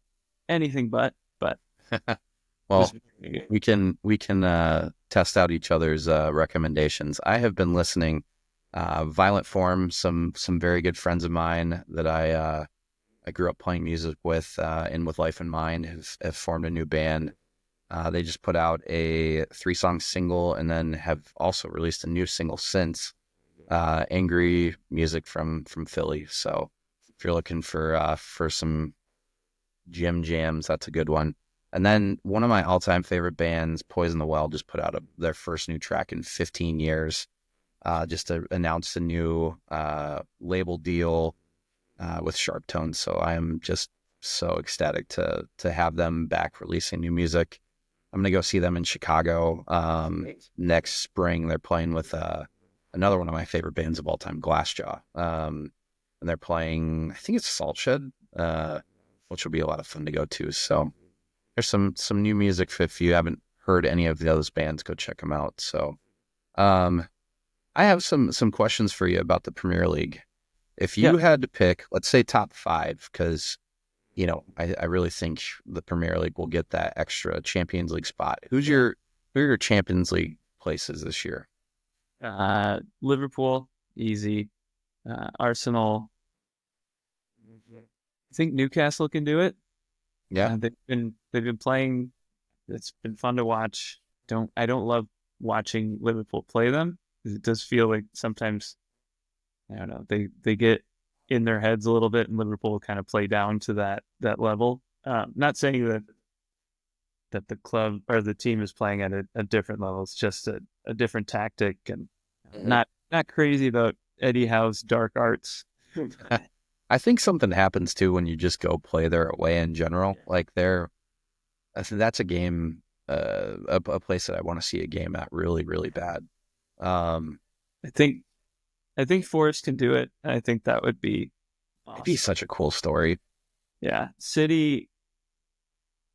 anything but. Well, we can test out each other's recommendations. I have been listening Violent Form, some very good friends of mine that I grew up playing music with and with Life in Mind have formed a new band. They just put out a 3-song single and then have also released a new single since. Angry music from Philly. So if you're looking for some gym jams, that's a good one. And then one of my all-time favorite bands, Poison the Well, just put out their first new track in 15 years. Just announced a new label deal with Sharp Tones. So I am just so ecstatic to have them back releasing new music. I'm gonna go see them in Chicago next spring. They're playing with another one of my favorite bands of all time, Glassjaw. And they're playing, I think it's Salt Shed, which will be a lot of fun to go to. So there's some new music. If you haven't heard any of those bands, go check them out. So I have some questions for you about the Premier League. If you had to pick, let's say top 5, because I really think the Premier League will get that extra Champions League spot. Who are your Champions League places this year? Liverpool, easy. Arsenal. I think Newcastle can do it. Yeah. They've been playing. It's been fun to watch. I don't love watching Liverpool play them, because it does feel like sometimes, I don't know, they get in their heads a little bit, and Liverpool kind of play down to that level. Not saying that the club or the team is playing at a different level. It's just a different tactic, and not crazy about Eddie Howe's dark arts. I think something happens too when you just go play there away in general. Like I think that's a game, a place that I want to see a game at really, really bad. I think Forest can do it. I think that would be awesome. It'd be such a cool story. Yeah, City,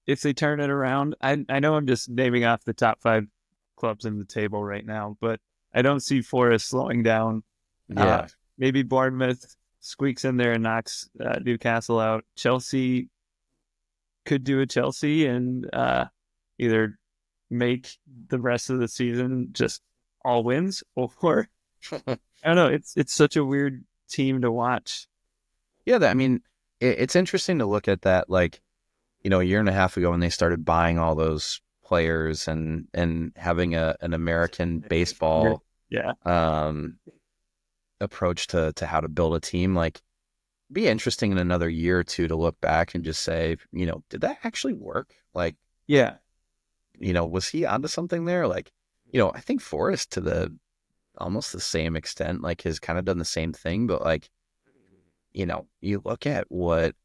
if they turn it around, I know I'm just naming off the top 5 clubs in the table right now, but I don't see Forest slowing down. Yeah. Maybe Bournemouth squeaks in there and knocks Newcastle out. Chelsea could do a Chelsea and either make the rest of the season just all wins, or I don't know. It's such a weird team to watch. Yeah, it's interesting to look at that. Like, a year and a half ago when they started buying all those players and having an American baseball approach to how to build a team. Like, be interesting in another year or two to look back and just say, did that actually work? Like, yeah, was he onto something there? Like, I think Forrest to almost the same extent, like, has kind of done the same thing, but like, you look at what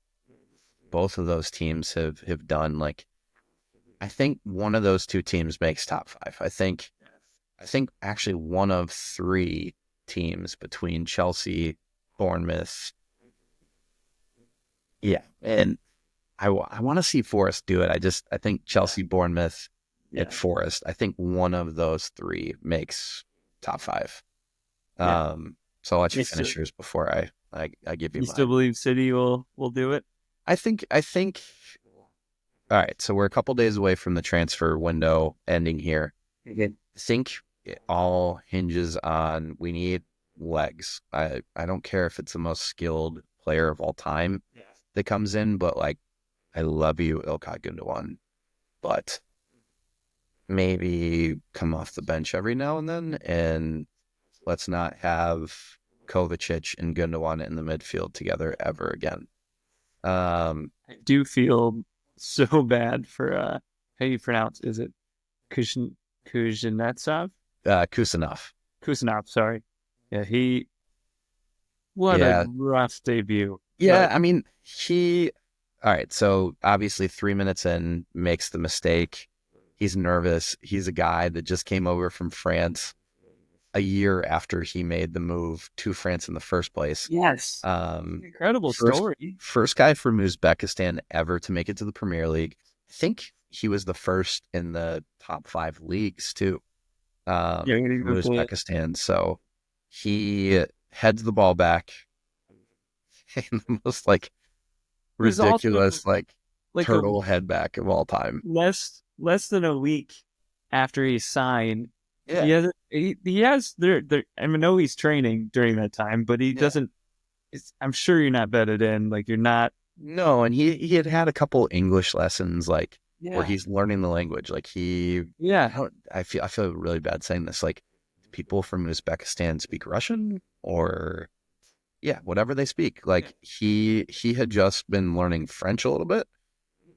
both of those teams have done. Like, I think one of those two teams makes top 5. I think actually one of 3 teams between Chelsea, Bournemouth. Yeah. And I want to see Forest do it. I think Chelsea, Bournemouth, and Forest, I think one of those 3 makes top 5. So I'll let you finish yours before I give you mine. You still believe City will do it? I think all right, so we're a couple days away from the transfer window ending here. I think it all hinges on, we need legs. I don't care if it's the most skilled player of all time that comes in, but like, I love you, Ilkay Gundogan, but maybe come off the bench every now and then, and let's not have Kovacic and Gundogan in the midfield together ever again. I do feel so bad for how you pronounce, is it Kuznetsov? Kusanov, sorry. Yeah, what a rough debut. Yeah, I mean, all right, so obviously 3 minutes in, makes the mistake. He's nervous. He's a guy that just came over from France a year after he made the move to France in the first place. Yes. Incredible story. First guy from Uzbekistan ever to make it to the Premier League. I think he was the first in the top 5 leagues too. From Uzbekistan. So he heads the ball back in the most ridiculous turtle head back of all time. Less than a week after he signed. Yeah. He has I know he's training during that time, but he doesn't. I'm sure you're not bedded in. Like, you're not. No, and he had a couple English lessons, where he's learning the language. Like, I feel really bad saying this. Like, people from Uzbekistan speak Russian or whatever they speak. Like, he had just been learning French a little bit.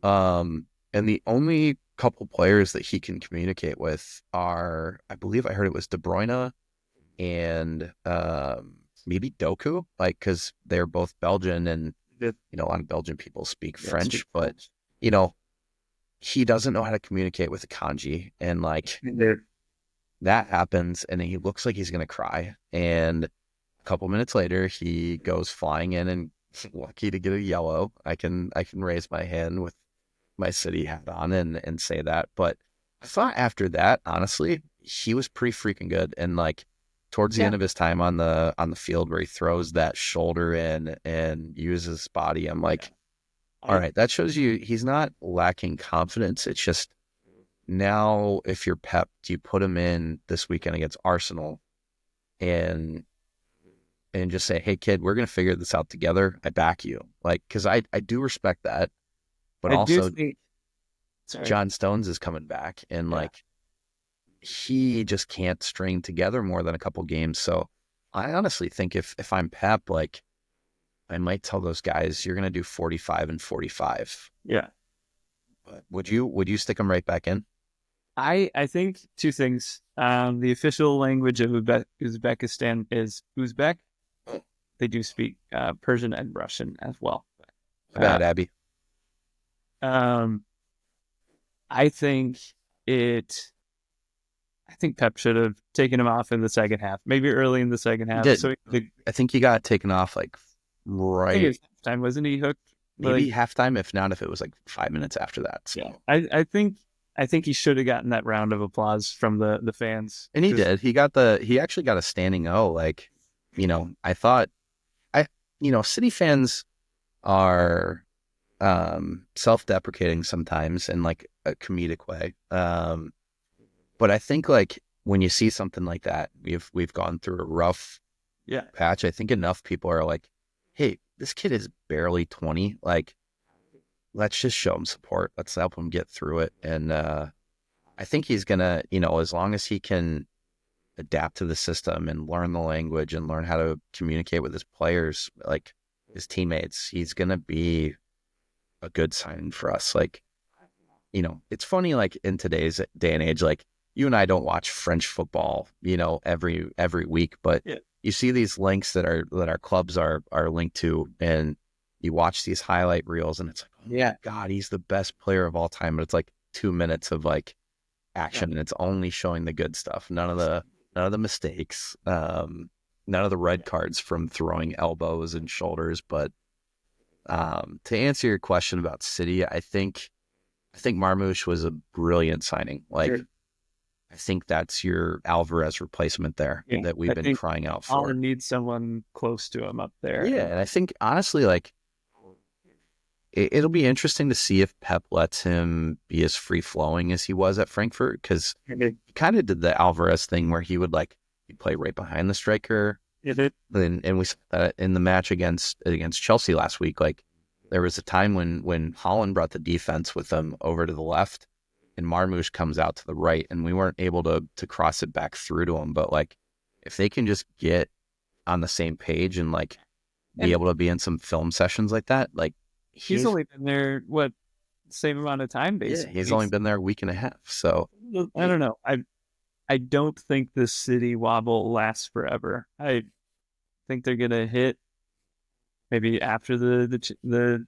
And the only couple players that he can communicate with are, I believe I heard it was De Bruyne and maybe Doku, because they're both Belgian, and a lot of Belgian people speak French, but he doesn't know how to communicate with the kanji, and that happens, and he looks like he's gonna cry, and a couple minutes later he goes flying in, and lucky to get a yellow. I can raise my hand with my City hat on and say that. But I thought after that, honestly, he was pretty freaking good. And towards the end of his time on the field, where he throws that shoulder in and uses his body, I'm like, All right, that shows you he's not lacking confidence. It's just now if you're Pep, do you put him in this weekend against Arsenal and just say, hey, kid, we're going to figure this out together. I back you. Like, because I do respect that. But I do also, think. Sorry. John Stones is coming back and like he just can't string together more than a couple games. So I honestly think if I'm Pep, like I might tell those guys, you're going to do 45 and 45. Yeah. But would you stick them right back in? I think two things. The official language of Uzbekistan is Uzbek. They do speak Persian and Russian as well. Bad, Abby. I think Pep should have taken him off in the second half, maybe early in the second half. Did. So I think he got taken off like right time, wasn't he hooked? Maybe halftime, if not, if it was like 5 minutes after that. So. Yeah, I think he should have gotten that round of applause from the fans. And he did. He actually got a standing O. Like, I thought City fans are self-deprecating sometimes in like a comedic way. But I think like when you see something like that, we've gone through a rough patch. I think enough people are like, hey, this kid is barely 20. Like, let's just show him support. Let's help him get through it. And I think he's gonna, as long as he can adapt to the system and learn the language and learn how to communicate with his players, like his teammates, he's gonna be a good sign for us. Like, it's funny, like in today's day and age, like you and I don't watch French football, every week, but you see these links that our clubs are linked to, and you watch these highlight reels, and it's like, oh my God, he's the best player of all time. But it's like 2 minutes of like action, and it's only showing the good stuff. None of the mistakes, none of the red cards from throwing elbows and shoulders. But to answer your question about City, I think Marmoush was a brilliant signing. Like, I think that's your Alvarez replacement there that we've been crying out for. Holland needs someone close to him up there. Yeah, and I think honestly, like, it'll be interesting to see if Pep lets him be as free-flowing as he was at Frankfurt, because he kind of did the Alvarez thing where he'd play right behind the striker. And we saw that in the match against Chelsea last week. Like, there was a time when Holland brought the defense with them over to the left, and Marmoush comes out to the right, and we weren't able to cross it back through to him. But like, if they can just get on the same page and like be able to be in some film sessions like that, like he's only been there same amount of time basically. Yeah, he's only been there a week and a half. So I don't know. I don't think the City wobble lasts forever. I think they're gonna hit maybe after the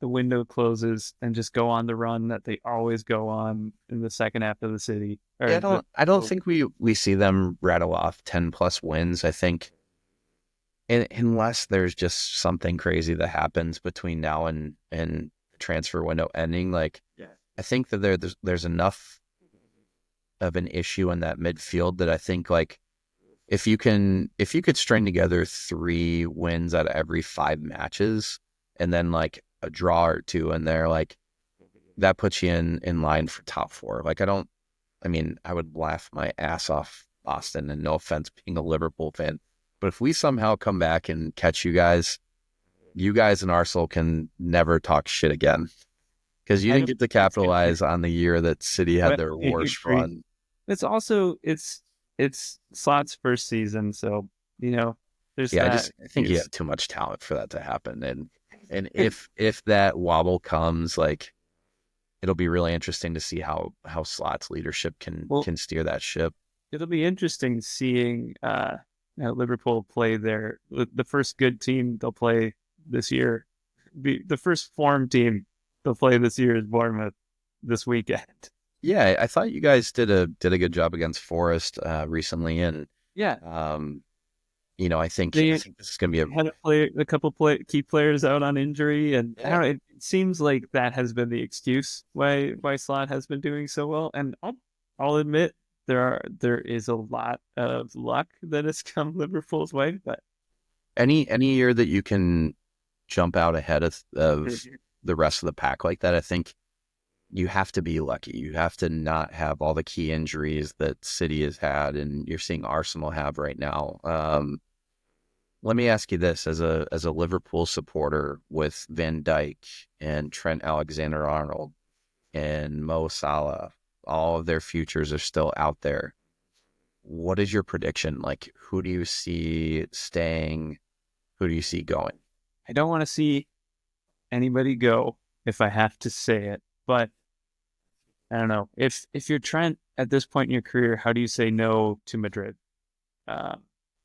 window closes and just go on the run that they always go on in the second half of the City. I don't think we see them rattle off 10 plus wins. I think, unless there's just something crazy that happens between now and the transfer window ending, like I think that there's enough of an issue in that midfield that I think, like, if you could string together 3 wins out of every 5 matches and then like a draw or 2 in there, like that puts you in line for top 4. Like, I would laugh my ass off Boston, and no offense being a Liverpool fan, but if we somehow come back and catch you guys and Arsenal can never talk shit again, because you didn't get to capitalize on the year that City had their worst run. It's also it's Slot's first season, so there's that. I think you have too much talent for that to happen, and if that wobble comes, like, it'll be really interesting to see how Slot's leadership can steer that ship. It'll be interesting seeing Liverpool play the first good team they'll play this year. The first form team they'll play this year is Bournemouth this weekend. Yeah, I thought you guys did a good job against Forest recently, and I think this is going to be had a couple key players out on injury, and I don't know, it seems like that has been the excuse why Slot has been doing so well. And I'll admit there is a lot of luck that has come Liverpool's way, but any year that you can jump out ahead of the rest of the pack like that. I think you have to be lucky. You have to not have all the key injuries that City has had, and you're seeing Arsenal have right now. Let me ask you this: as a Liverpool supporter, with Van Dijk and Trent Alexander-Arnold and Mo Salah, all of their futures are still out there. What is your prediction? Like, who do you see staying? Who do you see going? I don't want to see anybody go if I have to say it, but I don't know. If you're Trent at this point in your career, how do you say no to Madrid?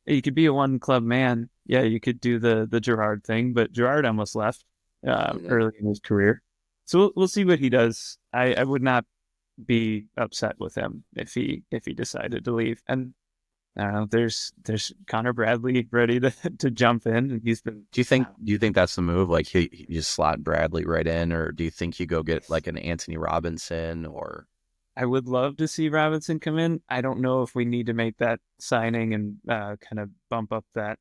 You could be a one club man. Yeah, you could do the Gerrard thing, but Gerrard almost left early in his career. So we'll see what he does. I would not be upset with him if he decided to leave. And I don't know. There's Connor Bradley ready to jump in, and he's been. Do you think that's the move? Like he just slot Bradley right in, or do you think you go get like an Anthony Robinson? Or I would love to see Robinson come in. I don't know if we need to make that signing and kind of bump up that.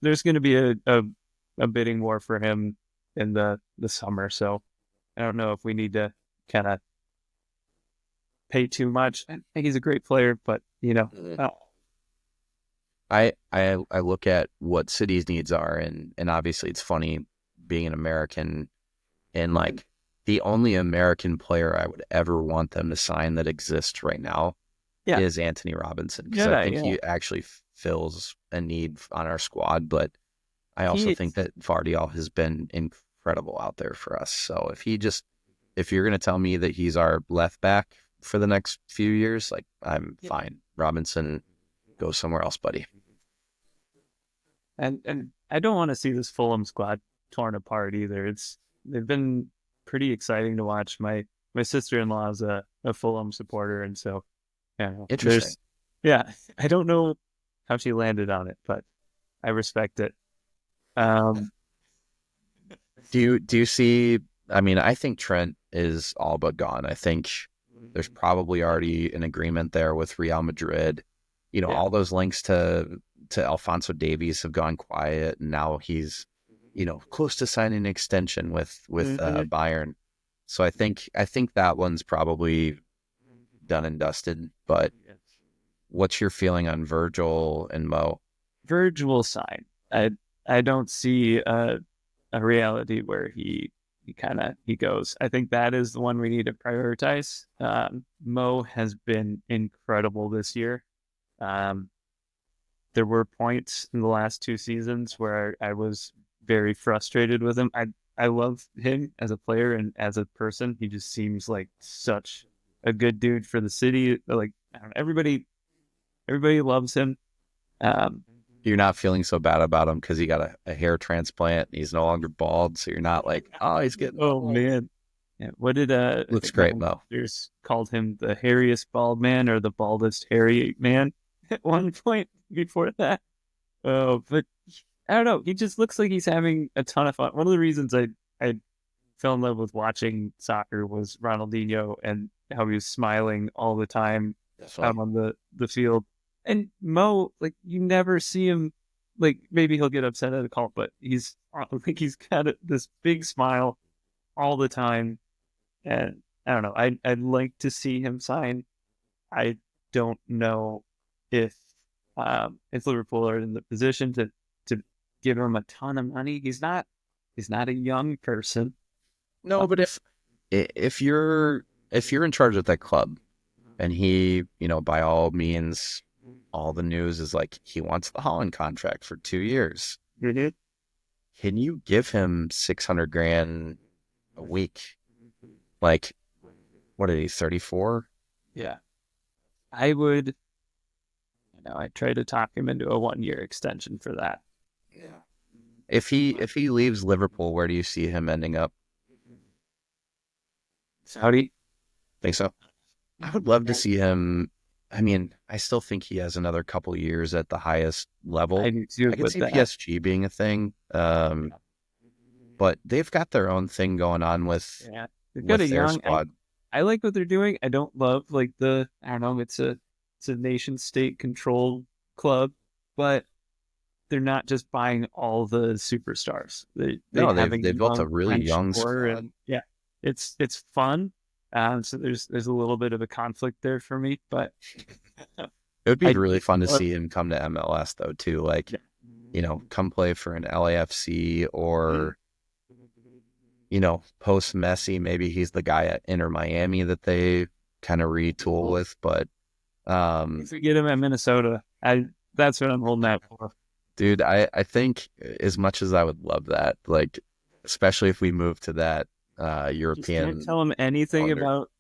There's going to be a bidding war for him in the summer, so I don't know if we need to kind of pay too much. I think he's a great player, but I look at what City's needs are, and obviously it's funny being an American, and like the only American player I would ever want them to sign that exists right now is Anthony Robinson, because I think he actually fills a need on our squad. But I also think that Vardiol has been incredible out there for us. So if you're going to tell me that he's our left back for the next few years, like I'm fine. Robinson, go somewhere else, buddy. And I don't want to see this Fulham squad torn apart either. They've been pretty exciting to watch. My sister-in-law is a Fulham supporter, and so interesting. I don't know how she landed on it, but I respect it. Do you see? I mean, I think Trent is all but gone. I think there's probably already an agreement there with Real Madrid. All those links to Alphonso Davies have gone quiet, and now he's, close to signing an extension with Bayern. So I think that one's probably done and dusted. But what's your feeling on Virgil and Mo? Virgil will sign. I don't see a reality where he goes. I think that is the one we need to prioritize. Mo has been incredible this year. There were points in the last 2 seasons where I was very frustrated with him. I love him as a player and as a person. He just seems like such a good dude for the city. Like, I don't know, everybody loves him. You're not feeling so bad about him because he got a hair transplant and he's no longer bald, so you're not like, oh, he's getting old. Man. Yeah. What did looks great, Mo. Called him the hairiest bald man or the baldest hairy man at one point before that. Oh, but I don't know. He just looks like he's having a ton of fun. One of the reasons I fell in love with watching soccer was Ronaldinho and how he was smiling all the time out on the field. And Mo, like, you never see him, like, maybe he'll get upset at a call, but he's got this big smile all the time. And I don't know. I'd like to see him sign. I don't know if Liverpool are in the position to give him a ton of money. He's not a young person. No, but if you're in charge of that club, and he, by all means, all the news is like he wants the Holland contract for 2 years. Mm-hmm. Can you give him $600,000 a week? Like, what are he, 34? Yeah. I would, I'd try to talk him into a 1-year extension for that. Yeah. If he leaves Liverpool, where do you see him ending up? Saudi? Think so? I would love to see him. I mean, I still think he has another couple years at the highest level. I can see PSG being a thing. But they've got their own thing going on with, they've got their squad. I like what they're doing. I don't love it's a nation state controlled club, but they're not just buying all the superstars. They No, have a they've built a young really French young core, squad. and it's fun. So there's a little bit of a conflict there for me, but It would be I really fun to love- see him come to MLS though too. Like, come play for an LAFC or, post Messi, maybe he's the guy at Inter Miami that they kind of retool with. But if we get him at Minnesota, that's what I'm holding out for. dude, I think as much as I would love that, like, especially if we move to that Just European. can't tell him anything calendar. about.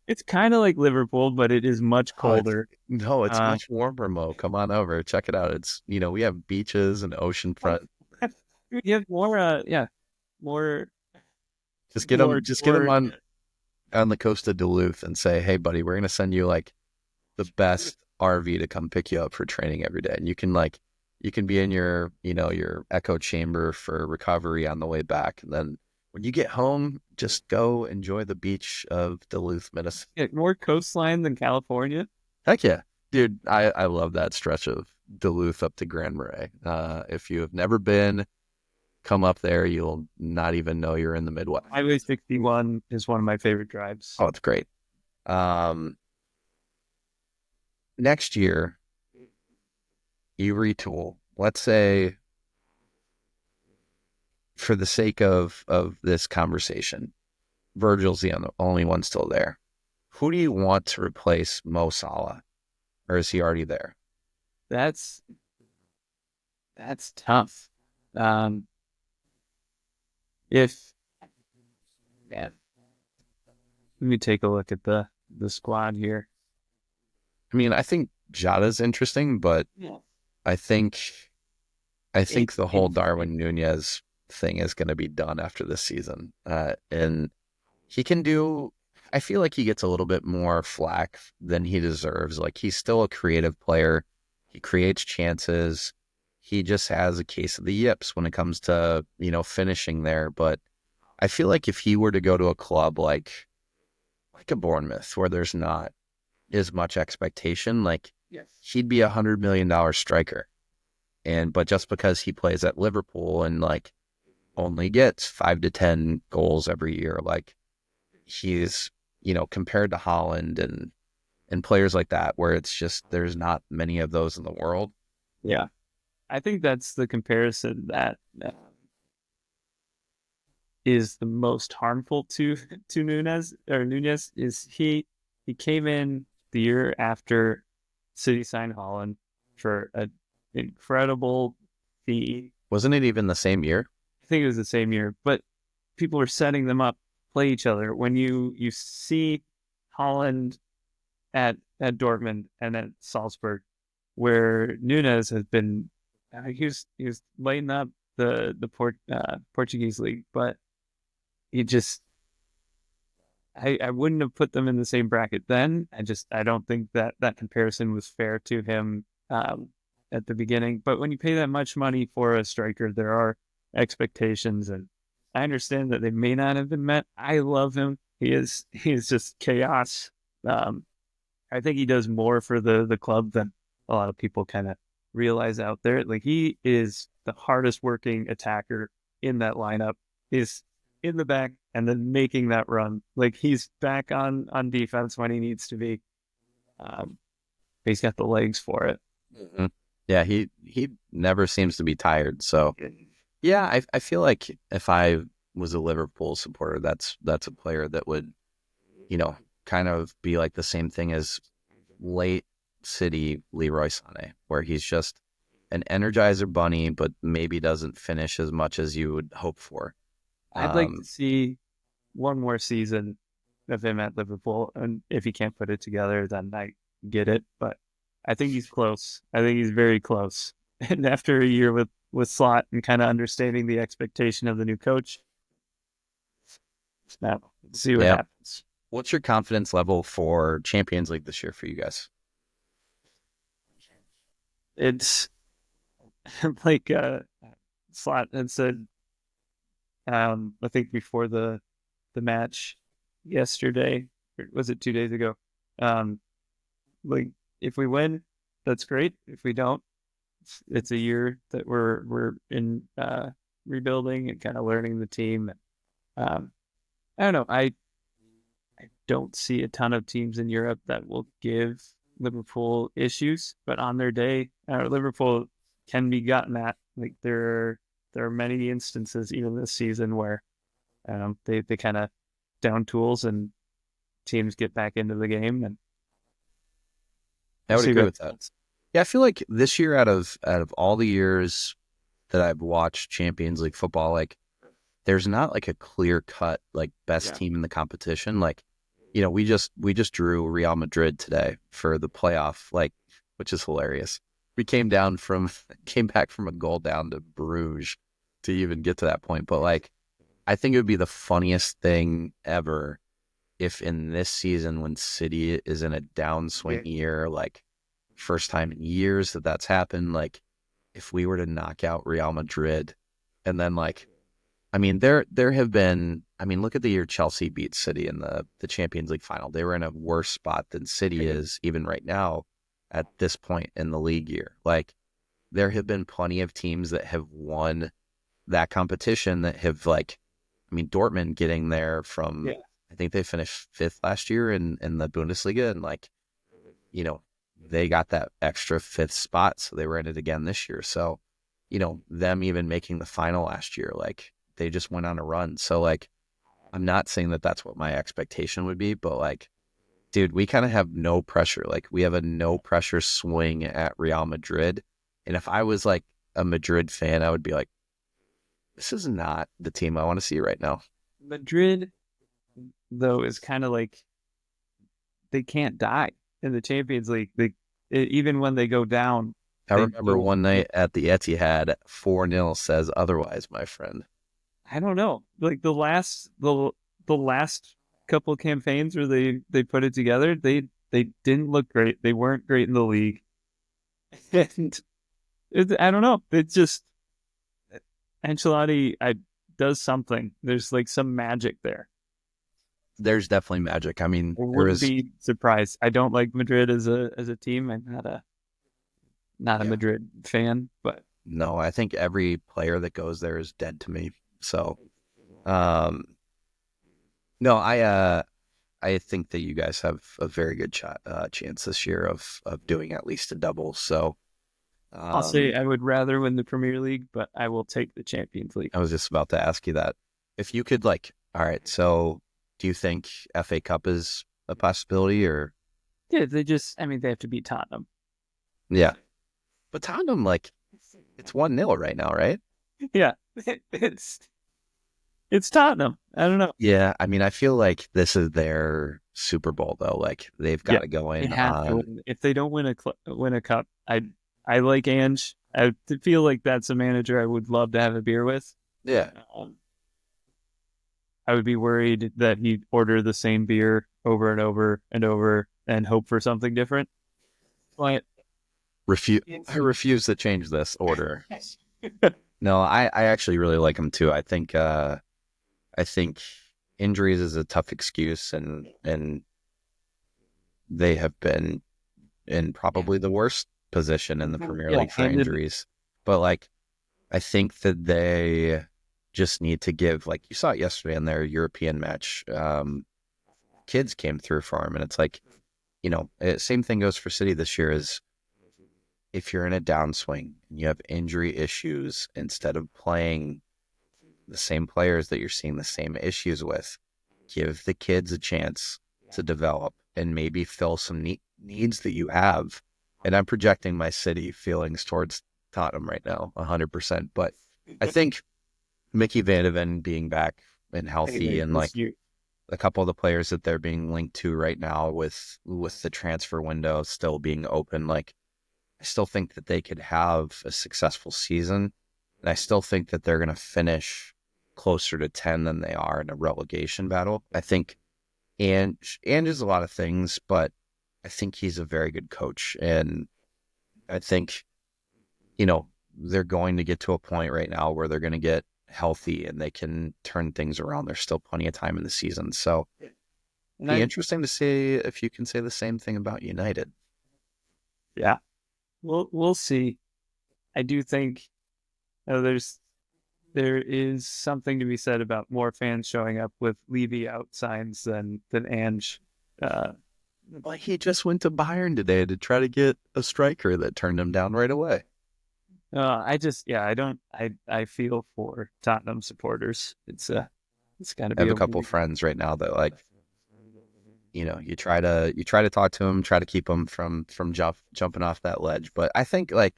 It's kind of like Liverpool, but it is much colder. No, it's much warmer, Mo. Come on over, check it out. It's we have beaches and ocean front. You have more, more. Just get them on the coast of Duluth and say, hey, buddy, we're gonna send you like the best RV to come pick you up for training every day, and you can be in your your echo chamber for recovery on the way back, and then when you get home, just go enjoy the beach of Duluth, Minnesota. Yeah, more coastline than California. Heck yeah, dude! I love that stretch of Duluth up to Grand Marais. If you have never been, come up there. You'll not even know you're in the Midwest. Highway 61 is one of my favorite drives. Oh, it's great. Next year, you retool. Let's say, for the sake of this conversation, Virgil's the only one still there. Who do you want to replace Mo Salah? Or is he already there? That's tough. Let me take a look at the squad here. I mean, I think Jada's interesting, but I think the whole Darwin Nunez thing is going to be done after this season. And he can do, I feel like he gets a little bit more flack than he deserves. Like, he's still a creative player. He creates chances. He just has a case of the yips when it comes to, finishing there. But I feel like if he were to go to a club like a Bournemouth, where there's not as much expectation, like, he'd be $100 million striker. But just because he plays at Liverpool and like only gets 5 to 10 goals every year, like, he's, compared to Holland and players like that, where it's just, there's not many of those in the world. Yeah. I think that's the comparison that is the most harmful to Nunez is he came in the year after City signed Holland for an incredible fee. Wasn't it even the same year? I think it was the same year, but people were setting them up, play each other. When you see Holland at Dortmund and at Salzburg, where Nunez has been, he was lighting up the Portuguese league, but he just, I wouldn't have put them in the same bracket then. I don't think that comparison was fair to him at the beginning. But when you pay that much money for a striker, there are expectations, and I understand that they may not have been met. I love him. He is just chaos. I think he does more for the club than a lot of people kind of realize out there. Like, he is the hardest working attacker in that lineup. He's in the back and then making that run. Like, he's back on defense when he needs to be. He's got the legs for it. Mm-hmm. Yeah, he never seems to be tired. So yeah, I feel like if I was a Liverpool supporter, that's a player that would, kind of be like the same thing as late City Leroy Sané, where he's just an energizer bunny, but maybe doesn't finish as much as you would hope for. I'd like to see one more season of him at Liverpool, and if he can't put it together, then I get it. But I think he's close. I think he's very close. And after a year with Slot and kind of understanding the expectation of the new coach, now let's see what happens. What's your confidence level for Champions League this year for you guys? It's like Slot had said, I think before the match yesterday, or was it 2 days ago? Like, if we win, that's great. If we don't, it's a year that we're in rebuilding and kind of learning the team. I don't know. I don't see a ton of teams in Europe that will give Liverpool issues, but on their day, Liverpool can be gotten at. Like there are many instances even this season where they kind of down tools and teams get back into the game. And I would agree with that. Yeah, I feel like this year, out of all the years that I've watched Champions League football, like there's not like a clear cut like best team in the competition. Like, you know, we just drew Real Madrid today for the playoff, like, which is hilarious. We came back from a goal down to Bruges to even get to that point. But like, I think it would be the funniest thing ever if in this season, when City is in a downswing year, like first time in years that's happened, like if we were to knock out Real Madrid, and then like, I mean, there have been, I mean, look at the year Chelsea beat City in the Champions League final. They were in a worse spot than City is even right now at this point in the league year. Like there have been plenty of teams that have won that competition that have like, I mean, Dortmund getting there from, I think they finished 5th last year in the Bundesliga, and like, you know, they got that extra 5th spot, so they were in it again this year. So, you know, them even making the final last year, like they just went on a run. So like, I'm not saying that that's what my expectation would be, but like, dude, we kind of have no pressure. Like we have a no pressure swing at Real Madrid. And if I was like a Madrid fan, I would be like, this is not the team I want to see right now. Madrid, though, is kind of like they can't die in the Champions League. Even when they go down. I remember one night at the Etihad, 4-0 says otherwise, my friend. I don't know. Like the last couple of campaigns where they put it together, they didn't look great. They weren't great in the league. And I don't know. It's just Ancelotti does something. There's like some magic there. There's definitely magic. I mean, I wouldn't be surprised. I don't like Madrid as a team. I'm not a Madrid fan, but no, I think every player that goes there is dead to me. So, no, I think that you guys have a very good chance this year of doing at least a double. So, I'll say I would rather win the Premier League, but I will take the Champions League. I was just about to ask you that. If you could, like, all right, so do you think FA Cup is a possibility, or? Yeah, they have to beat Tottenham. Yeah. But Tottenham, like, it's 1-0 right now, right? Yeah, it's Tottenham. I don't know. Yeah, I mean, I feel like this is their Super Bowl, though. Like, they've got to go in. They have to win. If they don't win a cup, I like Ange. I feel like that's a manager I would love to have a beer with. Yeah. I would be worried that he'd order the same beer over and over and over and hope for something different. But I refuse to change this order. No, I actually really like him too. I think injuries is a tough excuse, and they have been in probably the worst position in the Premier League for injuries. But like, I think that they just need to give, like you saw it yesterday in their European match, kids came through for him, and it's like, you know, same thing goes for City this year. Is if you're in a downswing and you have injury issues, instead of playing the same players that you're seeing the same issues with, give the kids a chance to develop and maybe fill some needs that you have. And I'm projecting my City feelings towards Tottenham right now, 100%. But I think Mickey Van de Ven being back and healthy, and like a couple of the players that they're being linked to right now with the transfer window still being open, like I still think that they could have a successful season. And I still think that they're going to finish closer to 10 than they are in a relegation battle. I think Ange is a lot of things, but I think he's a very good coach. And I think, you know, they're going to get to a point right now where they're going to get healthy and they can turn things around. There's still plenty of time in the season. So it'd be interesting to see if you can say the same thing about United. Yeah. We'll see. I do think there is something to be said about more fans showing up with Levy out signs than Ange. Well, he just went to Bayern today to try to get a striker that turned him down right away. I feel for Tottenham supporters. It's got to I be have a couple friends right now that like, you try to talk to them, try to keep them from jumping off that ledge. But I think like,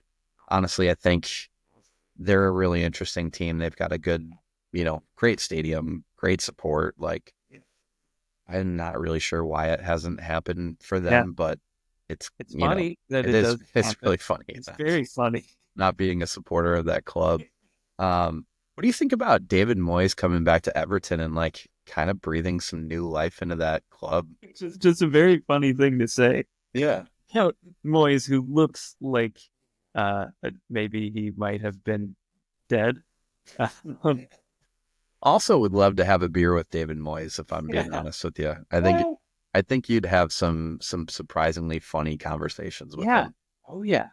honestly, I think they're a really interesting team. They've got a good, great stadium, great support. Like, I'm not really sure why it hasn't happened for them, but it's funny that it it is. does. It's really funny. It's very funny. Not being a supporter of that club. What do you think about David Moyes coming back to Everton and like kind of breathing some new life into that club? It's just a very funny thing to say. Yeah. Moyes, who looks like maybe he might have been dead. Also would love to have a beer with David Moyes, if I'm being honest with you. I think you'd have some surprisingly funny conversations with him. Oh yeah.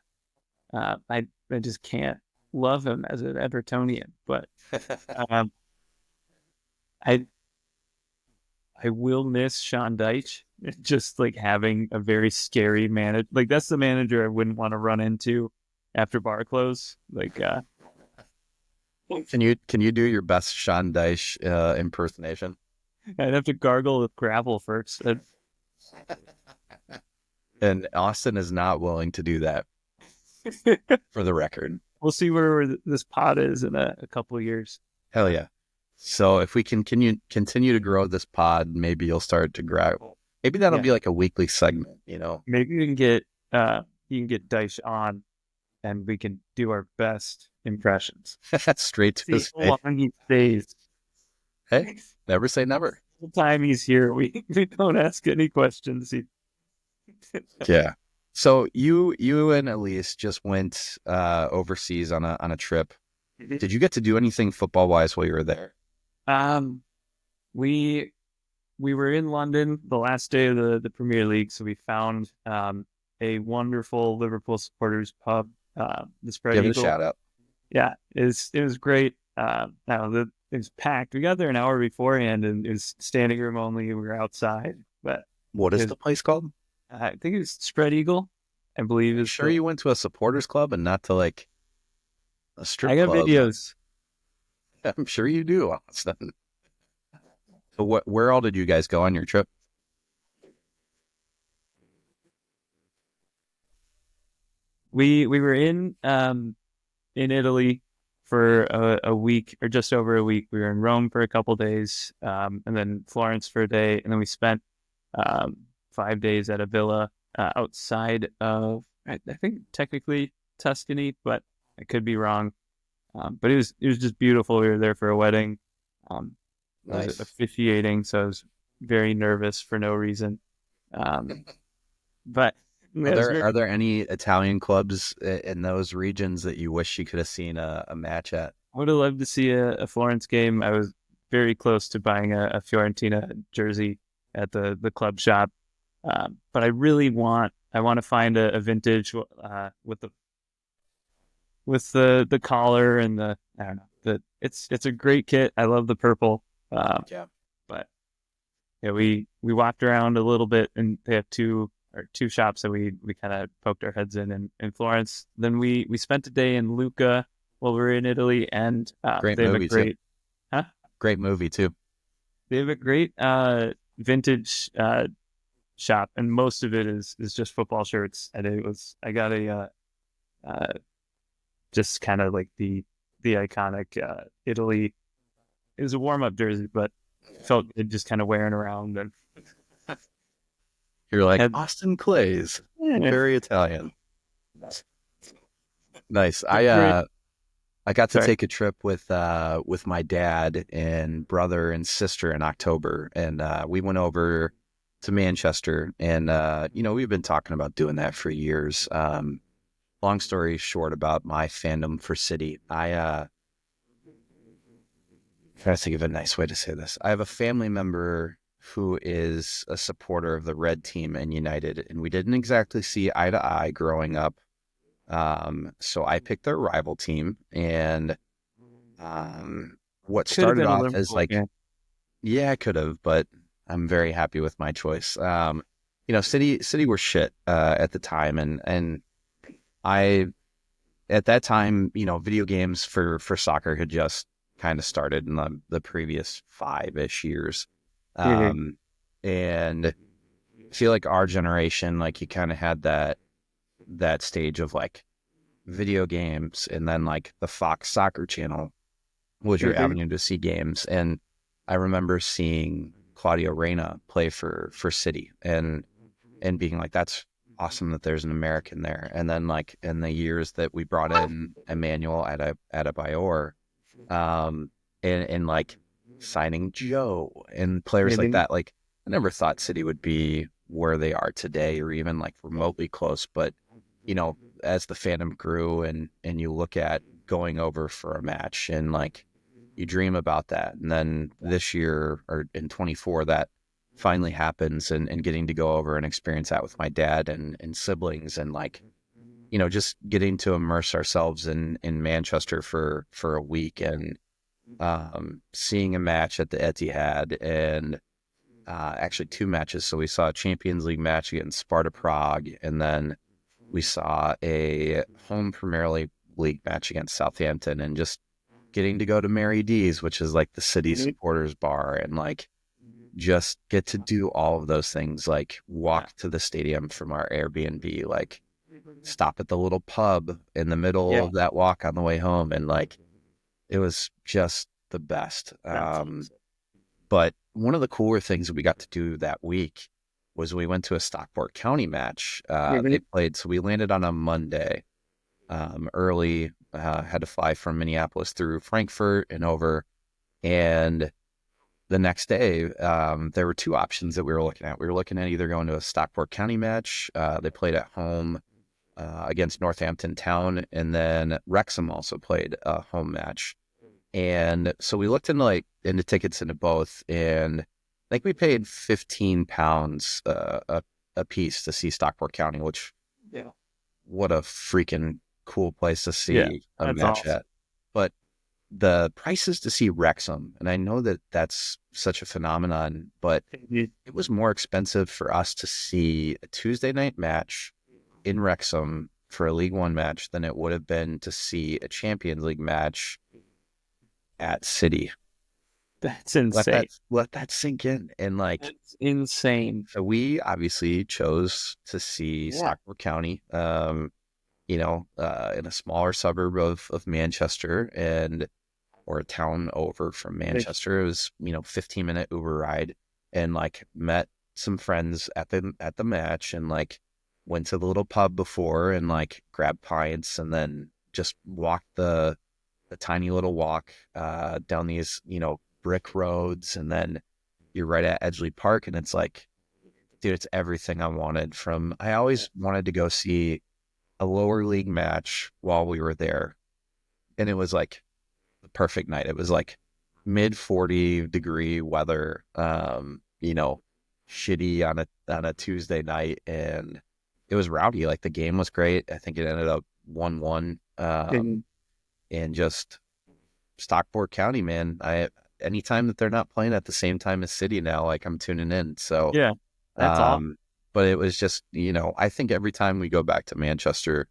I just can't love him as an Evertonian, but I will miss Sean Dyche. Just like having a very scary manager. Like that's the manager I wouldn't want to run into after bar close. Like, can you do your best Sean Dyche impersonation? I'd have to gargle with gravel first. And Austin is not willing to do that. For the record, we'll see where this pod is in a couple of years. Hell yeah! So if we can continue to grow this pod, maybe you'll start to grow. Maybe that'll be like a weekly segment. Maybe you can get Dyche on, and we can do our best impressions. Straight to his face. How long he stays. Hey, never say never. The time he's here, we don't ask any questions. Yeah. So you and Elise just went overseas on a trip. Did you get to do anything football wise while you were there? We were in London the last day of the Premier League, so we found a wonderful Liverpool supporters pub. The Spread Give Eagle. it a shout out. Yeah, it was great. Now it was packed. We got there an hour beforehand, and it was standing room only. We were outside. But what is the place called? I think it was Spread Eagle. I believe. Sure, you went to a supporters club and not to like a strip club. I got videos. I'm sure you do, Austin. So where all did you guys go on your trip? We were in Italy for a week or just over a week. We were in Rome for a couple days, and then Florence for a day, and then we spent 5 days at a villa outside of, I think technically Tuscany, but I could be wrong. But it was just beautiful. We were there for a wedding. I was officiating, so I was very nervous for no reason. But are there any Italian clubs in those regions that you wish you could have seen a match at? I would have loved to see a Florence game. I was very close to buying a Fiorentina jersey at the club shop. But I want to find a vintage with the collar and I don't know, it's a great kit. I love the purple. But yeah, we walked around a little bit, and they have two shops that we kind of poked our heads in Florence. Then we spent a day in Lucca while we were in Italy, and great movie too. Great movie too. They have a great vintage shop, and most of it is just football shirts. And I got a just kind of like the iconic Italy. It was a warm-up jersey, but felt good just kind of wearing around. And you're like, Austen Claeys, very Italian. Nice. I got to take a trip with my dad and brother and sister in October, and we went over to Manchester, and we've been talking about doing that for years. Long story short about my fandom for City, I'm trying to think of a nice way to say this. I have a family member who is a supporter of the red team and United, and we didn't exactly see eye to eye growing up. So I picked their rival team, and what Could have started been a off as Liverpool like, game. yeah, I could have, but I'm very happy with my choice. City were shit at the time, and I at that time, video games for soccer had just kind of started in the previous 5-ish years. Mhm. And I feel like our generation, like you kind of had that stage of like video games, and then like the Fox Soccer Channel was your Mhm. avenue to see games. And I remember seeing Claudio Reyna play for City, and being like, that's awesome that there's an American there. And then like in the years that we brought in Emmanuel Adebayor, um, and like signing Joe and players like Mhm. that, like I never thought City would be where they are today or even like remotely close. But, as the fandom grew and you look at going over for a match and like you dream about that. And then this year or in 24, that finally happens, and getting to go over and experience that with my dad and siblings, and like, just getting to immerse ourselves in Manchester for a week, and seeing a match at the Etihad, and actually 2 matches. So we saw a Champions League match against Sparta Prague, and then we saw a home Premier League match against Southampton, and just getting to go to Mary D's, which is like the city Mhm. supporters bar, and like just get to do all of those things, like Yeah. walk to the stadium from our Airbnb, like stop at the little pub in the middle Yeah. of that walk on the way home. And like, it was just the best. That's awesome. But one of the cooler things that we got to do that week was we went to a Stockport County match. They Mhm. played, so we landed on a Monday early, had to fly from Minneapolis through Frankfurt and over. And the next day, there were 2 options that we were looking at. We were looking at either going to a Stockport County match. They played at home against Northampton Town, and then Wrexham also played a home match. And so we looked into tickets into both, and I think we paid £15 a piece to see Stockport County, which, Yeah. what a freaking cool place to Yeah. see a That's match awesome. at. But the prices to see Wrexham, and I know that that's such a phenomenon, but Mhm. it was more expensive for us to see a Tuesday night match in Wrexham for a League One match than it would have been to see a Champions League match at City. That's Let insane. that sink in. And like, That's insane. so we obviously chose to see Yeah. Stockport County, in a smaller suburb of Manchester, and or a town over from Manchester. It was, 15-minute Uber ride, and like met some friends at the match, and like went to the little pub before and like grabbed pints, and then just walked the tiny little walk down these, brick roads, and then you're right at Edgeley Park, and it's like, dude, it's everything I wanted. I always wanted to go see a lower league match while we were there, and it was like the perfect night. It was like mid 40-degree weather, shitty on a Tuesday night, and it was rowdy. Like, the game was great. I think it ended up 1-1. Mhm. And just Stockport County, man. Anytime that they're not playing at the same time as City now, like, I'm tuning in. So, Yeah. That's awesome. but it was just, I think every time we go back to Manchester,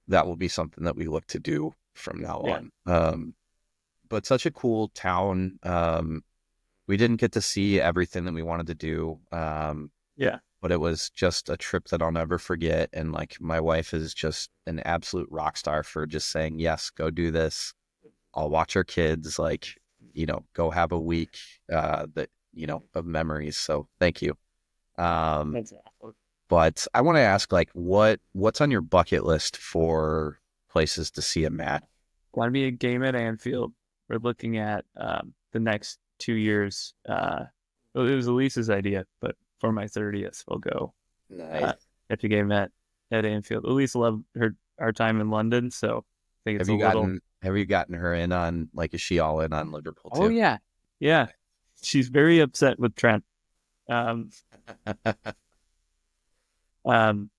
that will be something that we look to do from now Yeah. on. But such a cool town. We didn't get to see everything that we wanted to do. Yeah. But it was just a trip that I'll never forget. And like, my wife is just an absolute rock star for just saying, yes, go do this. I'll watch our kids, like, go have a week, of memories. So thank you. Um, That's awesome. but I want to ask, like, what's on your bucket list for places to see a match? Want to be a game at Anfield? We're looking at the next 2 years. It was Elise's idea, but for my 30th, we'll go Nice. at the game at Anfield. Elise loved our time in London, so I think it's Have a you little. gotten her in on, like, is she all in on Liverpool Oh too? yeah, yeah. She's very upset with Trent. Um, um,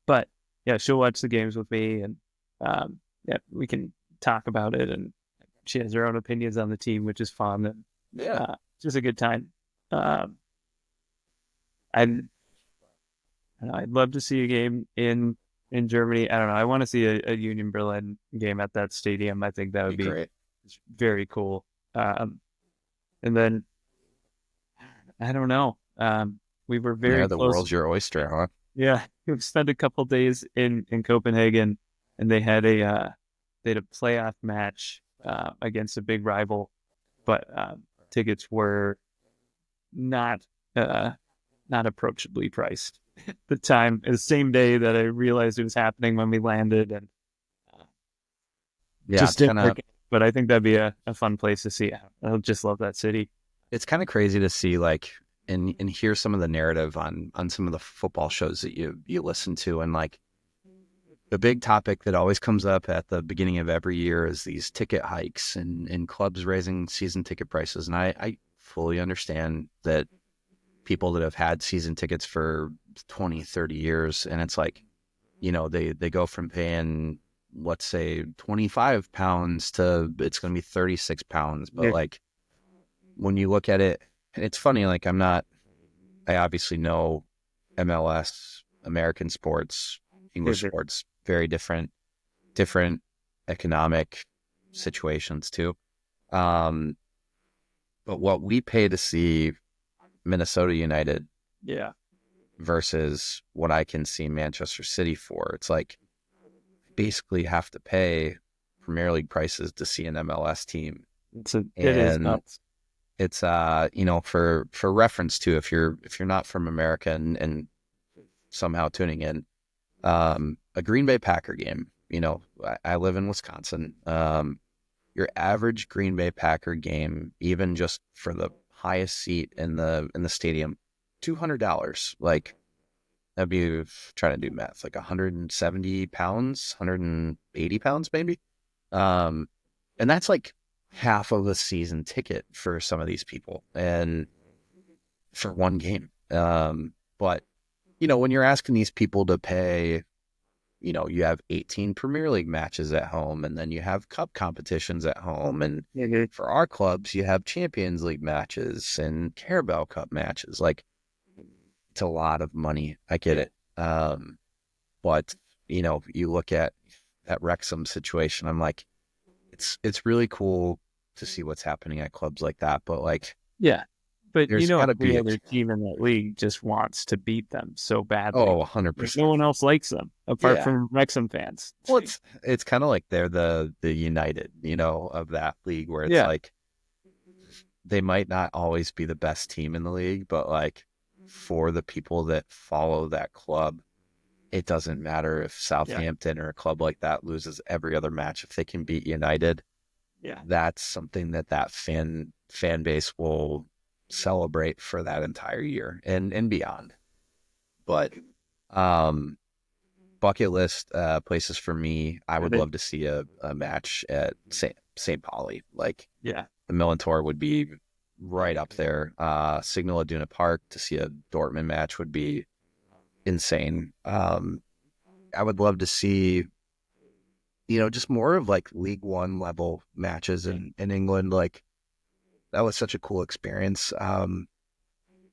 but yeah, she'll watch the games with me, and yeah, we can talk about it. And she has her own opinions on the team, which is fun, and just a good time. Um, I'd I'd love to see a game in Germany. I don't know. I want to see a Union Berlin game at that stadium. I think that would be great. very cool. And then I don't know. We were very The close. world's your oyster, huh? Yeah, we spent a couple days in Copenhagen, and they had a playoff match against a big rival, but tickets were not not approachably priced. The same day that I realized it was happening when we landed, and just didn't work out. But I think that'd be a fun place to see. I just love that city. It's kind of crazy to see, like, and hear some of the narrative on some of the football shows that you listen to, and like the big topic that always comes up at the beginning of every year is these ticket hikes and clubs raising season ticket prices. And I fully understand that people that have had season tickets for 20, 30 years, and it's like, you know, they go from paying, let's say, £25 to it's going to be £36. But like, when you look at it, it's funny, like I obviously know MLS, American sports, English sports, very different economic situations too. But what we pay to see Minnesota United versus what I can see Manchester City for, it's like basically have to pay Premier League prices to see an MLS team. It is nuts. It's you know, for reference too, if you're not from America and somehow tuning in, a Green Bay Packer game, you know, I live in Wisconsin. Your average Green Bay Packer game, even just for the highest seat in the stadium, $200. Like, that'd be, trying to do math, like 170 pounds, 180 pounds maybe. And that's like half of a season ticket for some of these people, and for one game. But you know, when you're asking these people to pay, you know, you have 18 Premier League matches at home, and then you have cup competitions at home, and for our clubs you have Champions League matches and Carabao Cup matches. Like, it's a lot of money. I get it. But you know, you look at that Wrexham situation, I'm like, it's really cool to see what's happening at clubs like that. But like, but you know, every other team in that league just wants to beat them so badly. Oh, 100%. No one else likes them apart from Wrexham fans. Well, it's kind of like they're the United, you know, of that league, where it's like they might not always be the best team in the league, but like for the people that follow that club, it doesn't matter if Southampton or a club like that loses every other match. If they can beat United, that's something that fan base will celebrate for that entire year and beyond. But bucket list places for me, I would love to see a match at St. Pauli. Like, the Millantor would be right up there. Signal Iduna Park to see a Dortmund match would be insane. I would love to see, you know, just more of like League One level matches in England. Like, that was such a cool experience.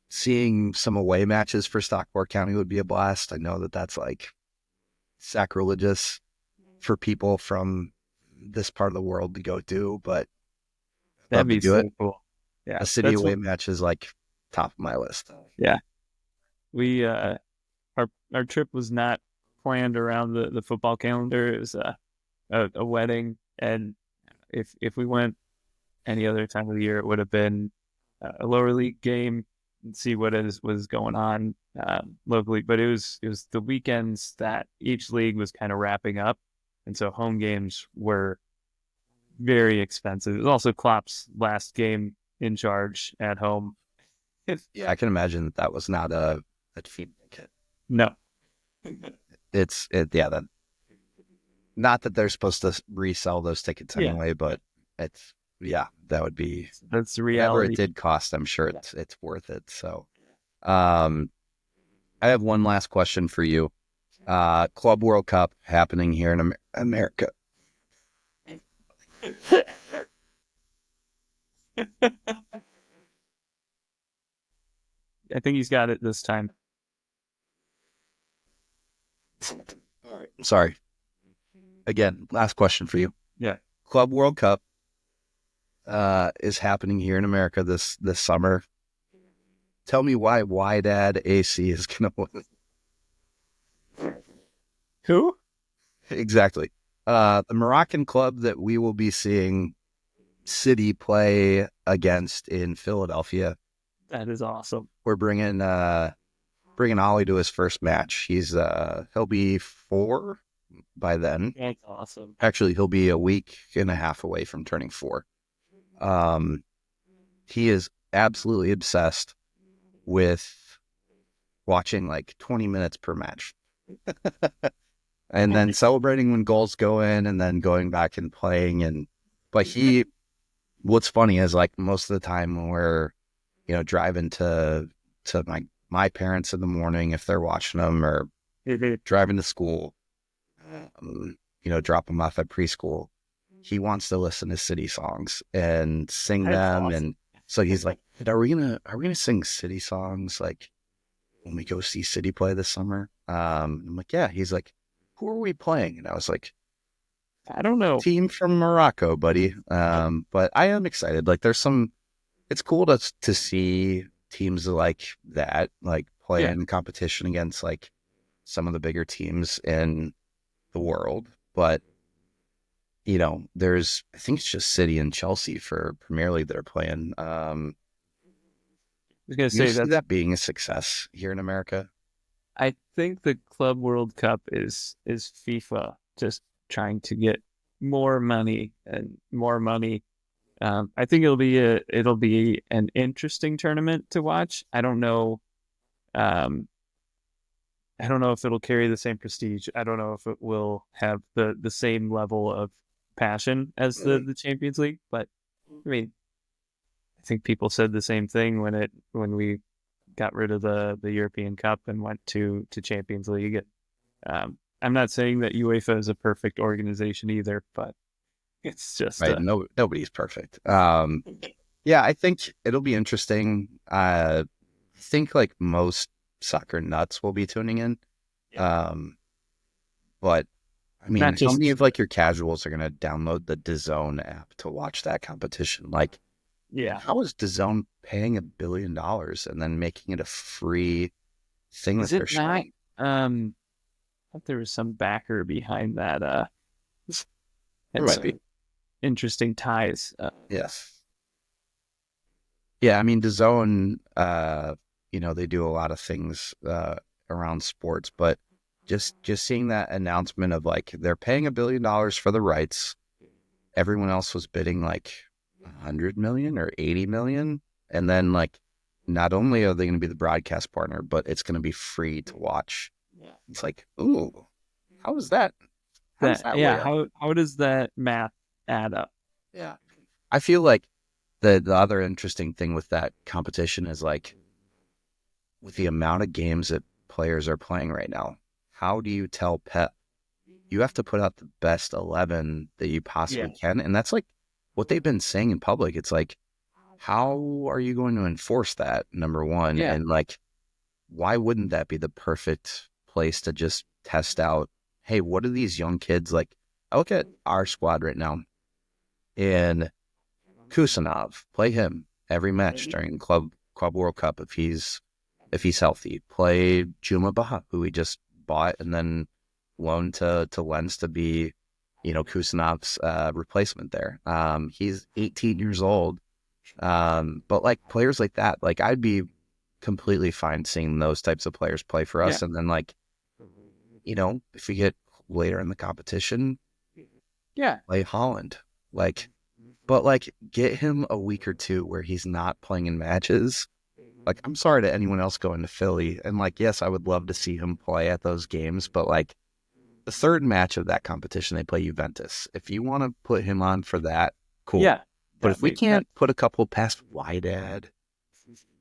Seeing some away matches for Stockport County would be a blast. I know that that's like sacrilegious for people from this part of the world to go do, but that'd be so cool. Yeah, a city away match is like top of my list. Yeah, we our trip was not planned around the football calendar. It was a wedding, and if we went any other time of the year, it would have been a lower league game and see what was going on locally. But it was the weekends that each league was kind of wrapping up, and so home games were very expensive. It was also Klopp's last game in charge at home. I can imagine that was not a cheap ticket. No, that, not that they're supposed to resell those tickets anyway, but that would be, that's the reality. Whatever it did cost, I'm sure it's worth it. So, I have one last question for you. Club World Cup happening here in America. I think he's got it this time. All right. Sorry. Again, last question for you. Yeah. Club World Cup is happening here in America this summer. Tell me why Wydad AC is going to win. Who? Exactly. The Moroccan club that we will be seeing City play against in Philadelphia. That is awesome. We're bringing Ollie to his first match. He'll be 4 by then. That's awesome. Actually, he'll be a week and a half away from turning 4. He is absolutely obsessed with watching like 20 minutes per match. And then celebrating when goals go in and then going back and playing. But what's funny is like most of the time when we're, driving to my parents in the morning, if they're watching them, or driving to school, drop them off at preschool, he wants to listen to City songs and sing them. Awesome. And so he's like, are we gonna sing City songs like when we go see City play this summer? I'm like, yeah. He's like, who are we playing? And I was like, I don't know. Team from Morocco, buddy. But I am excited. Like it's cool to see teams like that, like play in competition against like some of the bigger teams in the world. But, I think it's just City and Chelsea for Premier League that are playing. I was going to say that being a success here in America. I think the Club World Cup is FIFA just trying to get more money and more money. I think it'll be an interesting tournament to watch. I don't know. I don't know if it'll carry the same prestige. I don't know if it will have the same level of passion as the Champions League. But I mean, I think people said the same thing when we got rid of the European Cup and went to Champions League. I'm not saying that UEFA is a perfect organization either, but it's just right. Nobody's perfect. Yeah, I think it'll be interesting. I think like most soccer nuts will be tuning in. But I mean, how many of like your casuals are gonna download the DAZN app to watch that competition? Like, how is DAZN paying $1 billion and then making it a free thing that they're showing? I thought there was some backer behind that. There might be interesting ties. Yes. Yeah, I mean, DAZN, they do a lot of things around sports, but just seeing that announcement of like they're paying $1 billion for the rights. Everyone else was bidding like 100 million or 80 million, and then like not only are they going to be the broadcast partner, but it's going to be free to watch. It's like, ooh, how is that? How does that math add up? Yeah, I feel like the other interesting thing with that competition is like with the amount of games that players are playing right now, how do you tell Pep you have to put out the best 11 that you possibly can? And that's like what they've been saying in public. It's like, how are you going to enforce that, number one? And like, why wouldn't that be the perfect place to just test out, hey, what are these young kids like? I look at our squad right now, and Kusanov, play him every match during Club World Cup if he's healthy. Play Juma Baha, who we just bought and then loaned to Lens to be, Kusanov's replacement there. He's 18 years old. But like players like that, like I'd be completely fine seeing those types of players play for us. And then like, if we get later in the competition, play Holland. Like, but like get him a week or two where he's not playing in matches. Like, I'm sorry to anyone else going to Philly. And like, yes, I would love to see him play at those games, but like the third match of that competition, they play Juventus. If you want to put him on for that, cool. Yeah. But if we can't put a couple past Wydad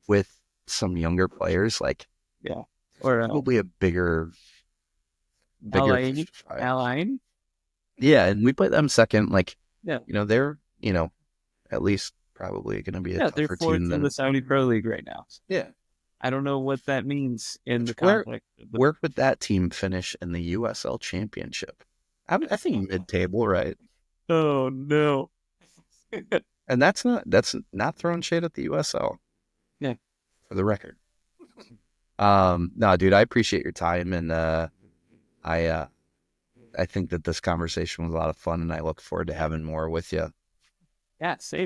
with some younger players, like, or probably a bigger bigger Alain? fish to fry. Alain? Yeah, and we played them second. Like, Yeah. They're, at least probably going to be a They're tougher fourth team in than. the Saudi Pro League right now. Yeah. I don't know what that means in the Where- conflict. Where would that team finish in the USL Championship? I think mid-table, right? Oh no. And that's not throwing shade at the USL. Yeah. For the record. No, dude, I appreciate your time, and I think that this conversation was a lot of fun, and I look forward to having more with you. Yeah, same.